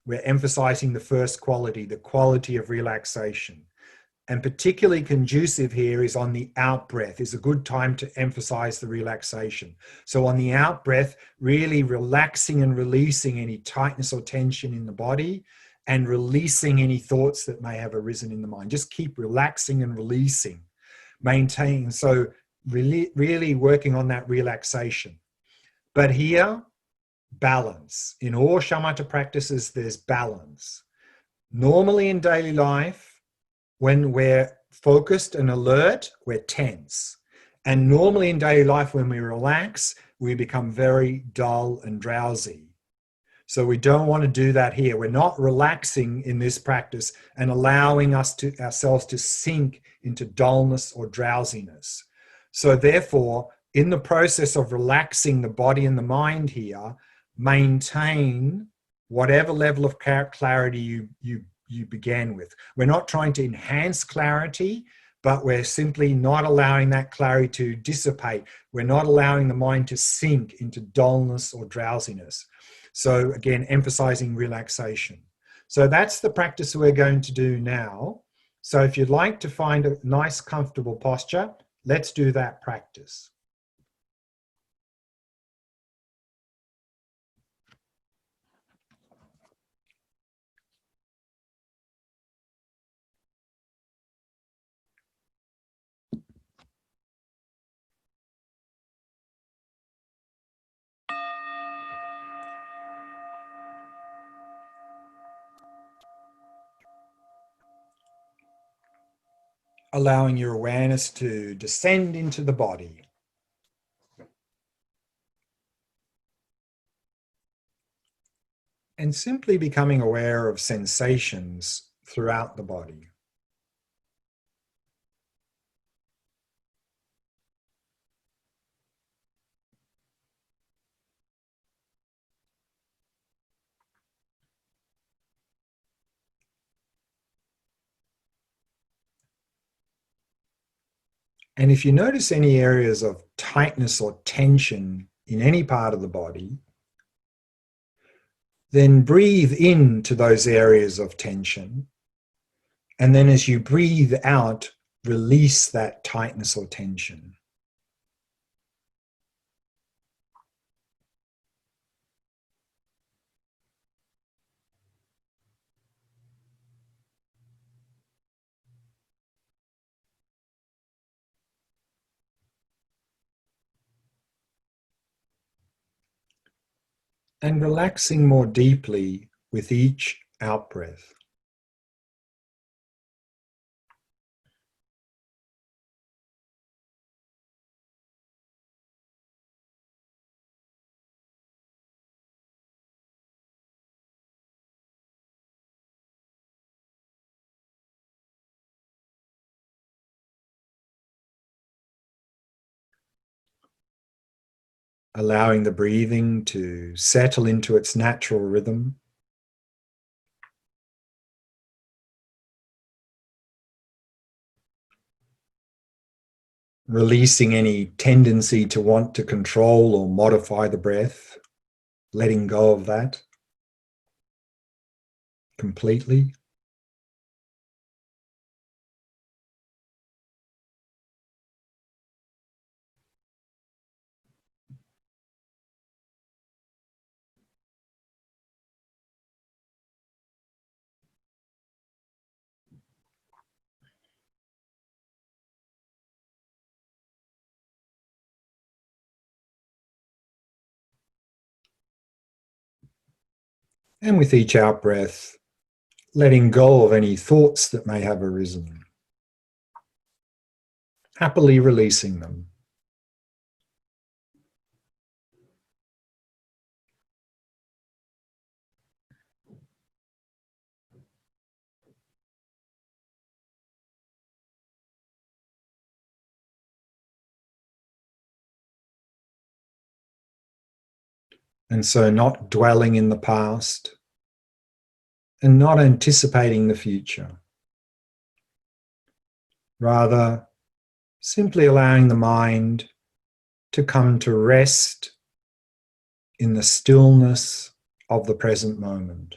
we're emphasizing the first quality, the quality of relaxation. And particularly conducive here is on the out breath, is a good time to emphasize the relaxation. So on the out breath, really relaxing and releasing any tightness or tension in the body and releasing any thoughts that may have arisen in the mind. Just keep relaxing and releasing, maintaining. So really working on that relaxation. But here, balance. In all shamatha practices, there's balance. Normally in daily life, when we're focused and alert, we're tense. And normally in daily life, when we relax, we become very dull and drowsy. So we don't want to do that here. We're not relaxing in this practice and allowing ourselves to sink into dullness or drowsiness. So therefore, in the process of relaxing the body and the mind here, maintain whatever level of clarity you began with. We're not trying to enhance clarity, but we're simply not allowing that clarity to dissipate. We're not allowing the mind to sink into dullness or drowsiness. So again, emphasizing relaxation. So that's the practice we're going to do now. So if you'd like to find a nice, comfortable posture, let's do that practice. Allowing your awareness to descend into the body. And simply becoming aware of sensations throughout the body. And if you notice any areas of tightness or tension in any part of the body, then breathe into those areas of tension. And then as you breathe out, release that tightness or tension. And relaxing more deeply with each out-breath. Allowing the breathing to settle into its natural rhythm. Releasing any tendency to want to control or modify the breath, letting go of that completely. And with each out-breath, letting go of any thoughts that may have arisen. Happily releasing them. And so not dwelling in the past and not anticipating the future. Rather, simply allowing the mind to come to rest in the stillness of the present moment.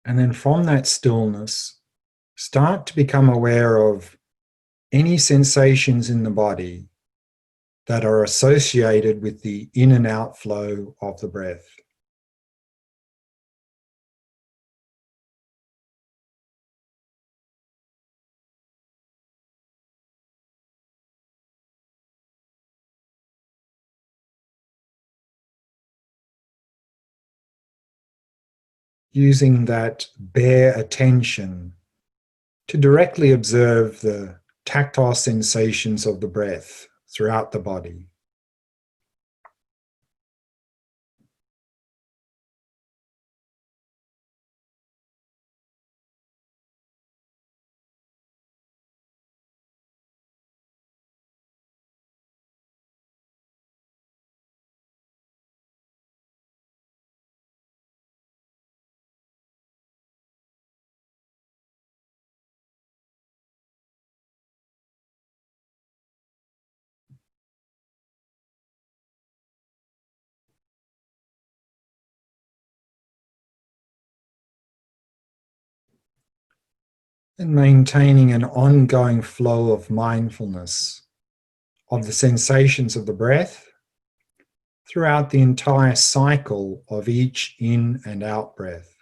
And then from that stillness, start to become aware of any sensations in the body that are associated with the in and out flow of the breath. Using that bare attention to directly observe the tactile sensations of the breath throughout the body. And maintaining an ongoing flow of mindfulness of the sensations of the breath throughout the entire cycle of each in and out breath.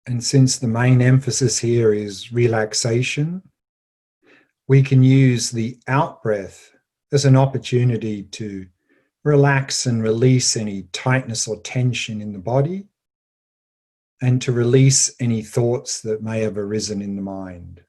And since the main emphasis here is relaxation, we can use the out breath as an opportunity to relax and release any tightness or tension in the body, and to release any thoughts that may have arisen in the mind.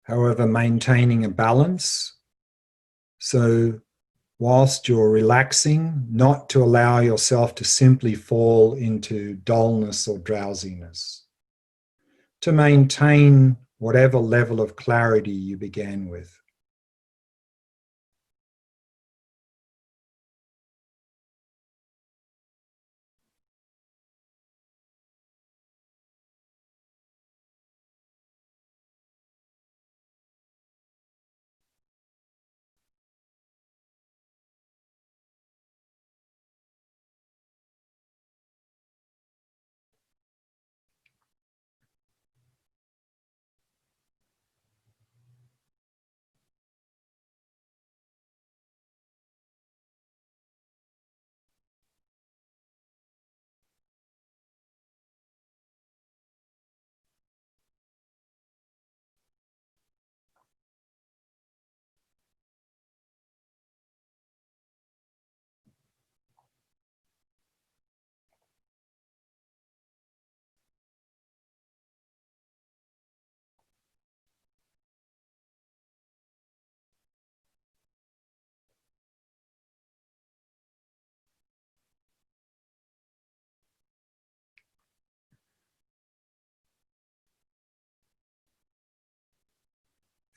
However, maintaining a balance. So whilst you're relaxing, not to allow yourself to simply fall into dullness or drowsiness, to maintain whatever level of clarity you began with.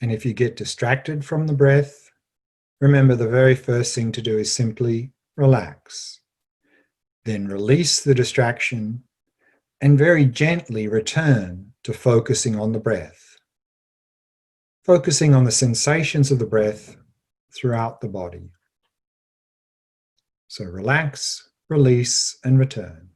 And if you get distracted from the breath, remember the very first thing to do is simply relax. Then release the distraction and very gently return to focusing on the breath, focusing on the sensations of the breath throughout the body. So relax, release, and return.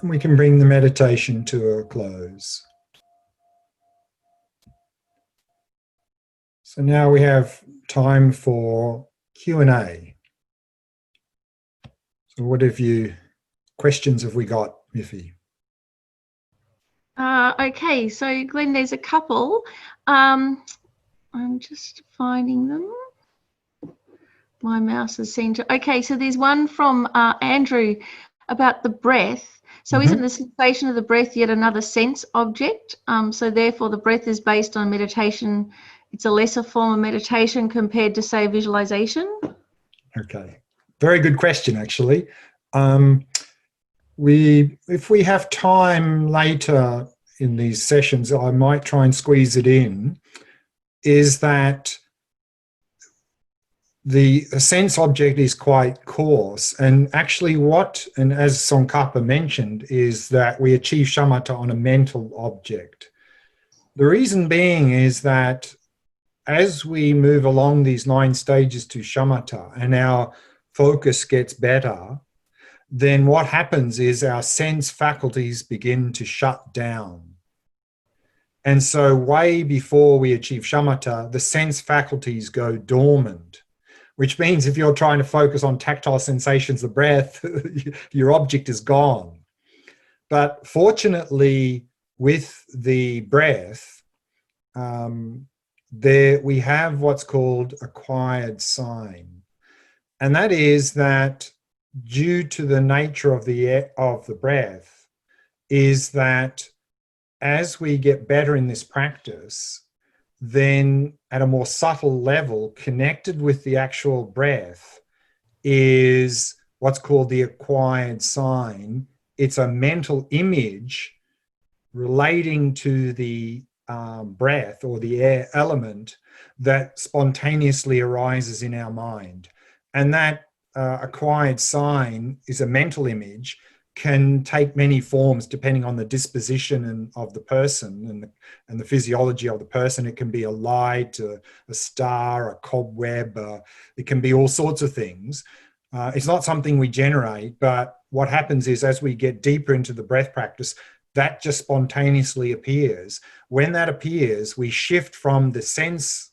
we can bring the meditation to a close. So now we have time for Q&A. So what questions have we got, Miffy? Okay, so Glen, there's a couple. I'm just finding them. My mouse has seemed to. Okay, so there's one from Andrew about the breath. So isn't the sensation of the breath yet another sense object? So therefore the breath is based on meditation. It's a lesser form of meditation compared to, say, visualization? Okay, very good question, actually. If we have time later in these sessions, I might try and squeeze it in, is that the sense object is quite coarse. And actually and as Tsongkhapa mentioned, is that we achieve shamatha on a mental object. The reason being is that as we move along these 9 stages to shamatha and our focus gets better, then what happens is our sense faculties begin to shut down. And so way before we achieve shamatha, the sense faculties go dormant, which means if you're trying to focus on tactile sensations of breath, your object is gone. But fortunately, with the breath, there we have what's called acquired sign. And that is that due to the nature of the breath, is that as we get better in this practice, then at a more subtle level, connected with the actual breath, is what's called the acquired sign. It's a mental image relating to the breath or the air element that spontaneously arises in our mind. And that acquired sign is a mental image, can take many forms depending on the disposition of the person and the physiology of the person. It can be a light, a star, a cobweb, it can be all sorts of things. It's not something we generate, but what happens is as we get deeper into the breath practice, that just spontaneously appears. When that appears, we shift from the sense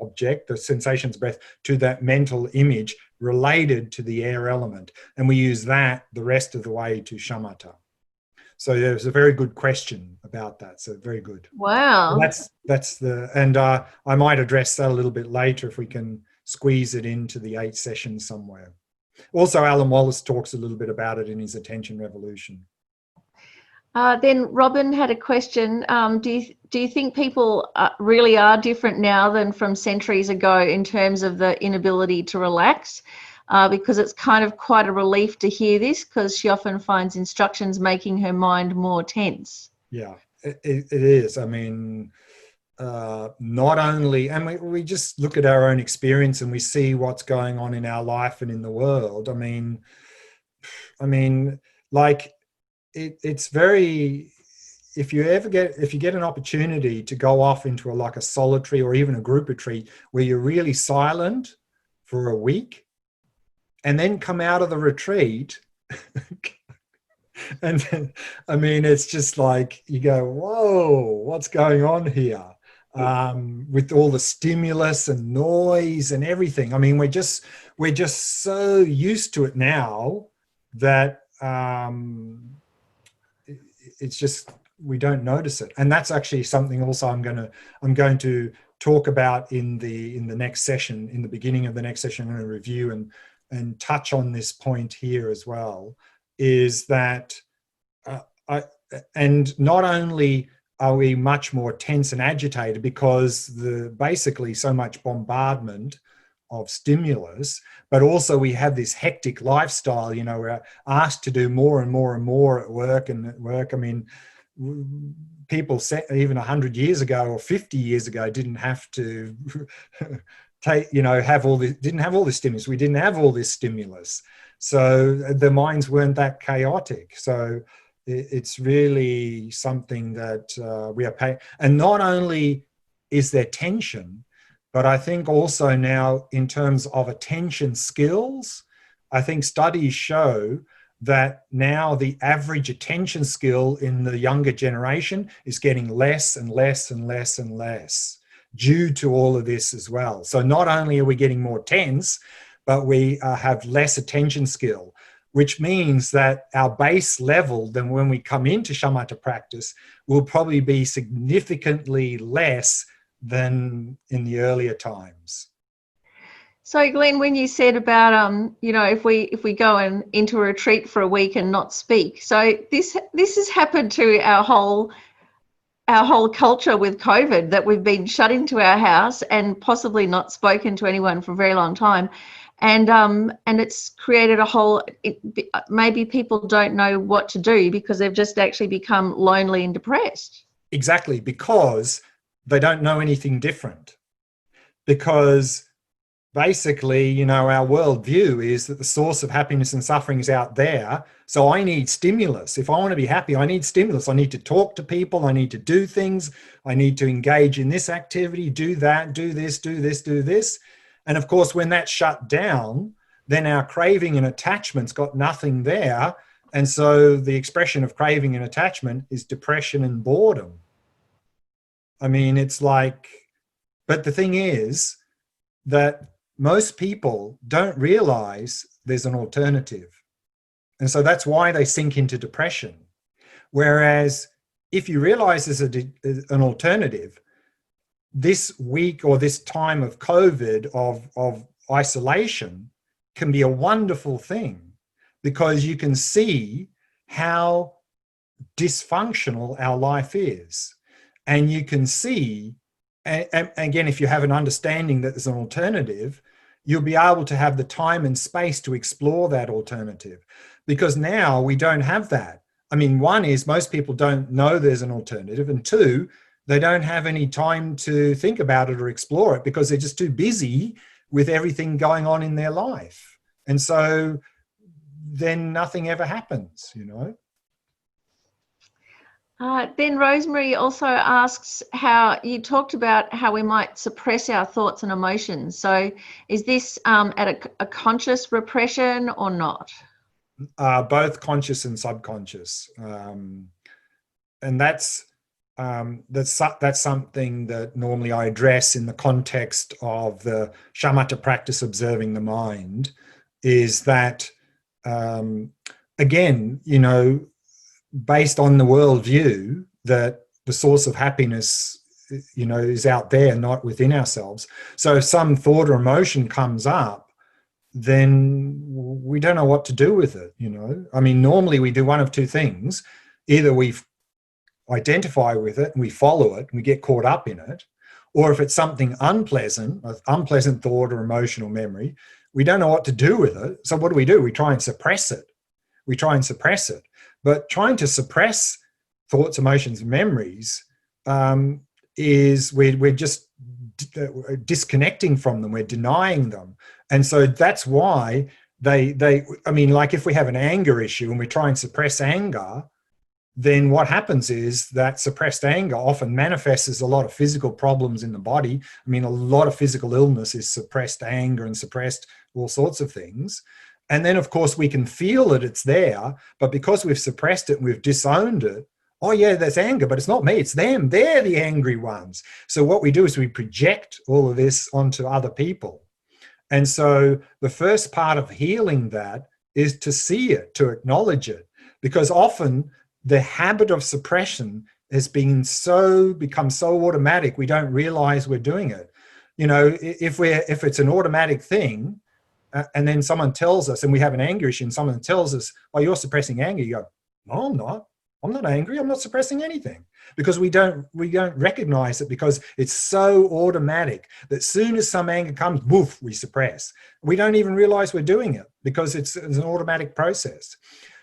object, the sensations breath, to that mental image related to the air element. And we use that the rest of the way to shamatha. So there's a very good question about that. So very good. Wow. So and I might address that a little bit later if we can squeeze it into the 8 sessions somewhere. Also, Alan Wallace talks a little bit about it in his Attention Revolution. Then Robin had a question. Do you think people really are different now than from centuries ago in terms of the inability to relax? Because it's kind of quite a relief to hear this, because she often finds instructions making her mind more tense. Yeah, it is. I mean, not only, and we just look at our own experience and we see what's going on in our life and in the world. I mean, like, it's very, if you get an opportunity to go off into like a solitary or even a group retreat where you're really silent for a week and then come out of the retreat and then, I mean, it's just like you go, whoa, what's going on here? With all the stimulus and noise and everything. I mean, we're just so used to it now that it's just, we don't notice it. And that's actually something also I'm going to talk about in the next session. In the beginning of the next session, I'm going to review and touch on this point here as well, is that and not only are we much more tense and agitated because basically so much bombardment of stimulus, but also we have this hectic lifestyle. You know, we're asked to do more and more and more at work. I mean, people said even 100 years ago or 50 years ago didn't have to didn't have all this stimulus. We didn't have all this stimulus. So the minds weren't that chaotic. So it's really something that we are paying. And not only is there tension, but I think also now in terms of attention skills, I think studies show that now the average attention skill in the younger generation is getting less and less and less and less due to all of this as well. So not only are we getting more tense, but we have less attention skill, which means that our base level then when we come into shamatha practice will probably be significantly less than in the earlier times. So Glenn, when you said about you know, if we go into a retreat for a week and not speak, so this has happened to our whole culture with COVID, that we've been shut into our house and possibly not spoken to anyone for a very long time, and it's created a whole. Maybe people don't know what to do because they've just actually become lonely and depressed. Exactly, because they don't know anything different. Because basically, you know, our worldview is that the source of happiness and suffering is out there. So I need stimulus. If I want to be happy, I need stimulus. I need to talk to people. I need to do things. I need to engage in this activity, do that, do this, do this, do this. And of course, when that's shut down, then our craving and attachment's got nothing there. And so the expression of craving and attachment is depression and boredom. I mean, it's like, but the thing is that most people don't realize there's an alternative. And so that's why they sink into depression. Whereas if you realize there's an alternative, this week or this time of COVID, of isolation, can be a wonderful thing, because you can see how dysfunctional our life is. And you can see, and again, if you have an understanding that there's an alternative, you'll be able to have the time and space to explore that alternative. Because now we don't have that. I mean, one is most people don't know there's an alternative, and two, they don't have any time to think about it or explore it because they're just too busy with everything going on in their life. And so then nothing ever happens, you know. Then Rosemary also asks how you talked about how we might suppress our thoughts and emotions. So is this at a conscious repression or not? Both conscious and subconscious. And that's something that normally I address in the context of the shamatha practice, observing the mind, is that, again, you know, based on the worldview that the source of happiness, you know, is out there, not within ourselves. So if some thought or emotion comes up, then we don't know what to do with it, you know. I mean, normally we do one of two things. Either we identify with it and we follow it and we get caught up in it, or if it's something unpleasant, an unpleasant thought or emotional memory, we don't know what to do with it. So what do? We try and suppress it. We try and suppress it. But trying to suppress thoughts, emotions, and memories is we're just disconnecting from them. We're denying them. And so that's why I mean, like if we have an anger issue and we try and suppress anger, then what happens is that suppressed anger often manifests as a lot of physical problems in the body. I mean, a lot of physical illness is suppressed anger and suppressed all sorts of things. And then, of course, we can feel that it's there, but because we've suppressed it and we've disowned it, oh yeah, there's anger, but it's not me, it's them. They're the angry ones. So what we do is we project all of this onto other people. And so the first part of healing that is to see it, to acknowledge it, because often the habit of suppression has become so automatic, we don't realize we're doing it. You know, if it's an automatic thing, and then someone tells us, and we have an anger issue, and someone tells us, oh, you're suppressing anger. You go, no, I'm not. I'm not angry. I'm not suppressing anything. Because we don't recognize it, because it's so automatic that as soon as some anger comes, woof, we suppress. We don't even realize we're doing it because it's an automatic process.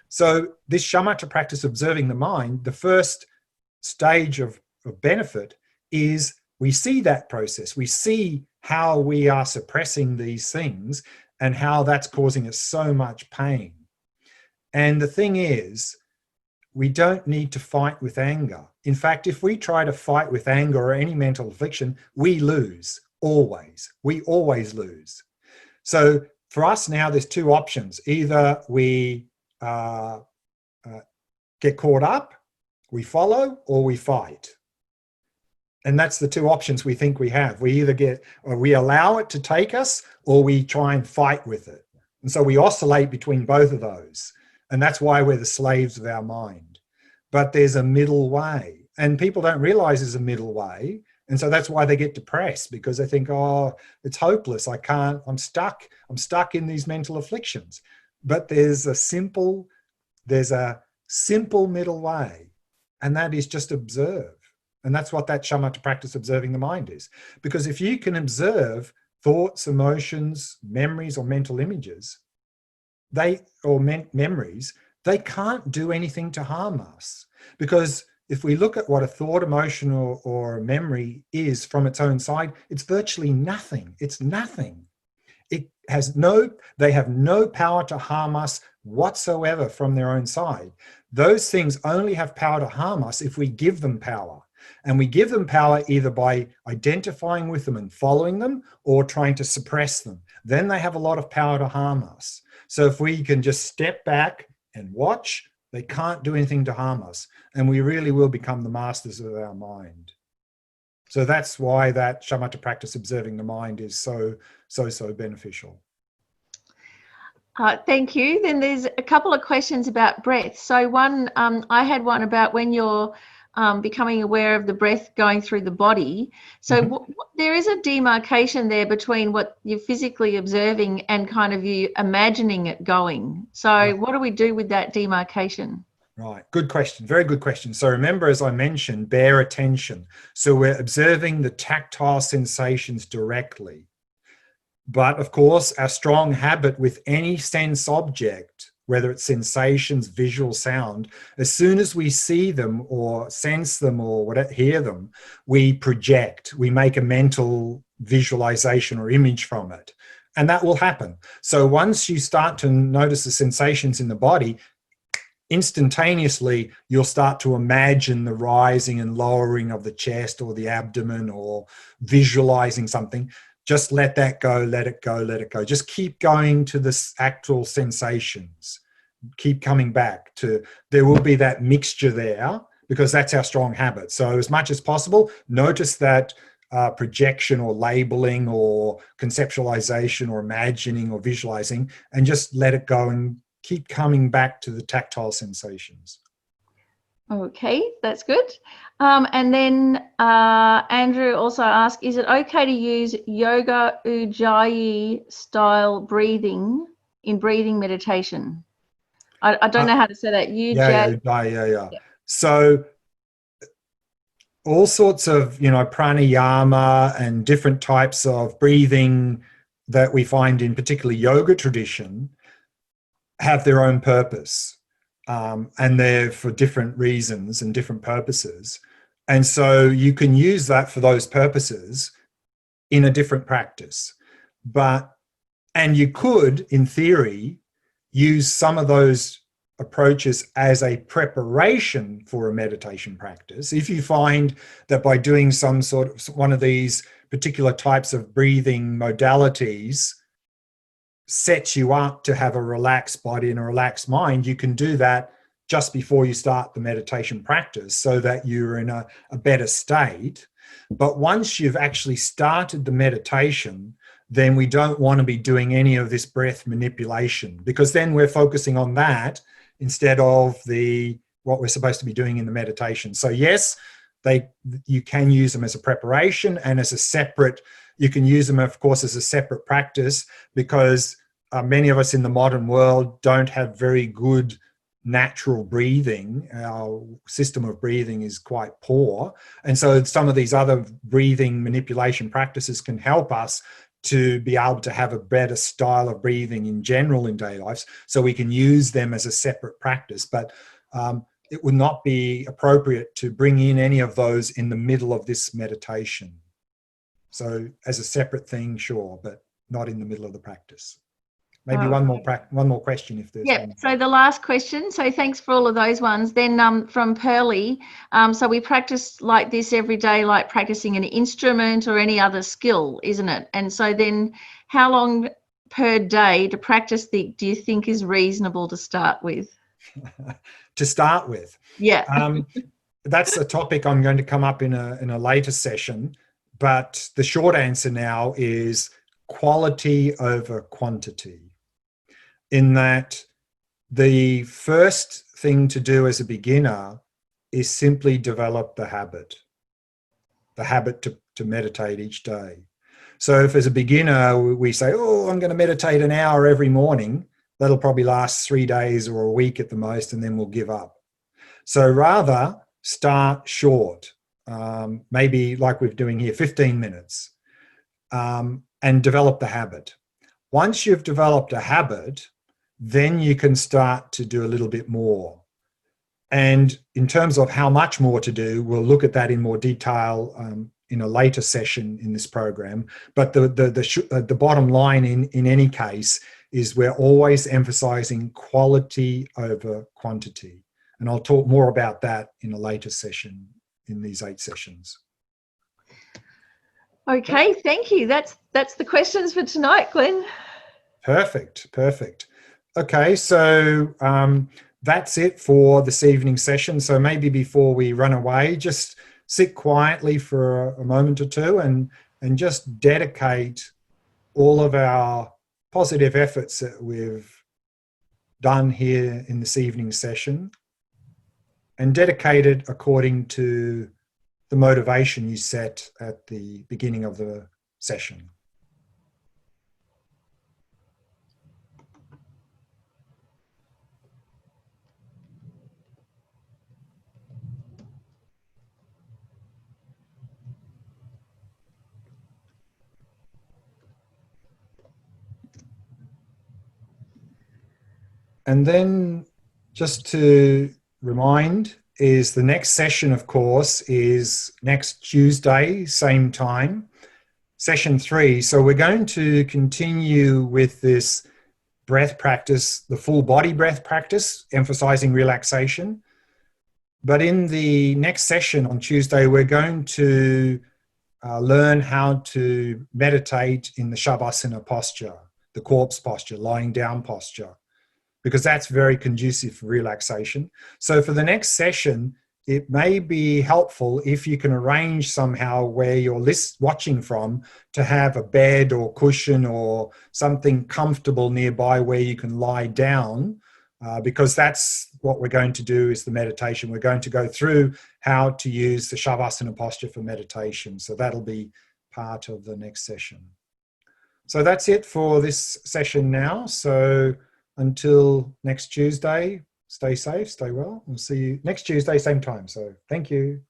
So this shamatha practice, observing the mind, the first stage of benefit is we see that process. We see how we are suppressing these things and how that's causing us so much pain. And the thing is, we don't need to fight with anger. In fact, if we try to fight with anger or any mental affliction, we lose, always. We always lose. So for us now, there's two options. Either we get caught up, we follow, or we fight. And that's the two options we think we have. We either get, or we allow it to take us, or we try and fight with it. And so we oscillate between both of those. And that's why we're the slaves of our mind. But there's a middle way. And people don't realize there's a middle way. And so that's why they get depressed, because they think, oh, it's hopeless. I can't, I'm stuck in these mental afflictions. But there's a simple middle way. And that is just observe. And that's what that shamatha practice, observing the mind, is. Because if you can observe thoughts, emotions, memories, or mental images, memories, they can't do anything to harm us. Because if we look at what a thought, emotion, or a memory is from its own side, it's virtually nothing. It's nothing. They have no power to harm us whatsoever from their own side. Those things only have power to harm us if we give them power. And we give them power either by identifying with them and following them, or trying to suppress them. Then they have a lot of power to harm us. So if we can just step back and watch, they can't do anything to harm us. And we really will become the masters of our mind. So that's why that shamatha practice, observing the mind, is so beneficial. Thank you. Then there's a couple of questions about breath. So one, I had one about when you're becoming aware of the breath going through the body. So there is a demarcation there between what you're physically observing and kind of you imagining it going. So what do we do with that demarcation? Right. Good question. Very good question. So remember, as I mentioned, bare attention. So we're observing the tactile sensations directly. But of course, our strong habit with any sense object, whether it's sensations, visual, sound, as soon as we see them or sense them or whatever, hear them, we project, we make a mental visualization or image from it. And that will happen. So once you start to notice the sensations in the body, instantaneously, you'll start to imagine the rising and lowering of the chest or the abdomen, or visualizing something. Just let that go, let it go, let it go. Just keep going to the actual sensations. Keep coming back to, there will be that mixture there, because that's our strong habit. So as much as possible, notice that projection or labeling or conceptualization or imagining or visualizing, and just let it go and keep coming back to the tactile sensations. Okay, that's good. And then Andrew also asked, is it okay to use yoga ujjayi style breathing in breathing meditation? I don't know how to say that. Yeah. So all sorts of, pranayama and different types of breathing that we find in particularly yoga tradition have their own purpose. And they're for different reasons and different purposes. And so you can use that for those purposes in a different practice. And you could, in theory, use some of those approaches as a preparation for a meditation practice. If you find that by doing some sort of one of these particular types of breathing modalities sets you up to have a relaxed body and a relaxed mind, you can do that just before you start the meditation practice so that you're in a better state. But once you've actually started the meditation, then we don't want to be doing any of this breath manipulation, because then we're focusing on that instead of what we're supposed to be doing in the meditation. So yes, you can use them as a preparation and as a separate. You can use them, of course, as a separate practice, because many of us in the modern world don't have very good natural breathing. Our system of breathing is quite poor. And so some of these other breathing manipulation practices can help us to be able to have a better style of breathing in general in daily lives. So we can use them as a separate practice. But it would not be appropriate to bring in any of those in the middle of this meditation. So as a separate thing, sure, but not in the middle of the practice. Maybe one more question if there's one. So the last question, so thanks for all of those ones. Then from Pearlie, so we practice like this every day, like practicing an instrument or any other skill, isn't it? And so then how long per day to practice do you think is reasonable to start with? To start with, Yeah. That's a topic I'm going to come up in a later session, but the short answer now is quality over quantity, in that the first thing to do as a beginner is simply develop the habit to meditate each day. So if as a beginner we say, oh, I'm going to meditate an hour every morning, that'll probably last 3 days or a week at the most, and then we'll give up. So rather start short, maybe like we're doing here, 15 minutes, and develop the habit. Once you've developed a habit, then you can start to do a little bit more. And in terms of how much more to do, we'll look at that in more detail in a later session in this program. But the bottom line in any case is we're always emphasizing quality over quantity. And I'll talk more about that in a later session in these 8 sessions. Okay, thank you. That's the questions for tonight, Glen. Perfect. Okay, so that's it for this evening session. So maybe before we run away, just sit quietly for a moment or two and just dedicate all of our positive efforts that we've done here in this evening session, and dedicate it according to the motivation you set at the beginning of the session. And then just to remind, is the next session, of course, is next Tuesday, same time, session 3. So we're going to continue with this breath practice, the full body breath practice, emphasizing relaxation. But in the next session on Tuesday, we're going to learn how to meditate in the shavasana posture, the corpse posture, lying down posture, because that's very conducive for relaxation. So for the next session, it may be helpful if you can arrange somehow where you're watching from to have a bed or cushion or something comfortable nearby where you can lie down, because that's what we're going to do is the meditation. We're going to go through how to use the shavasana posture for meditation. So that'll be part of the next session. So that's it for this session now. So until next Tuesday, stay safe, stay well. We'll see you next Tuesday, same time. So thank you.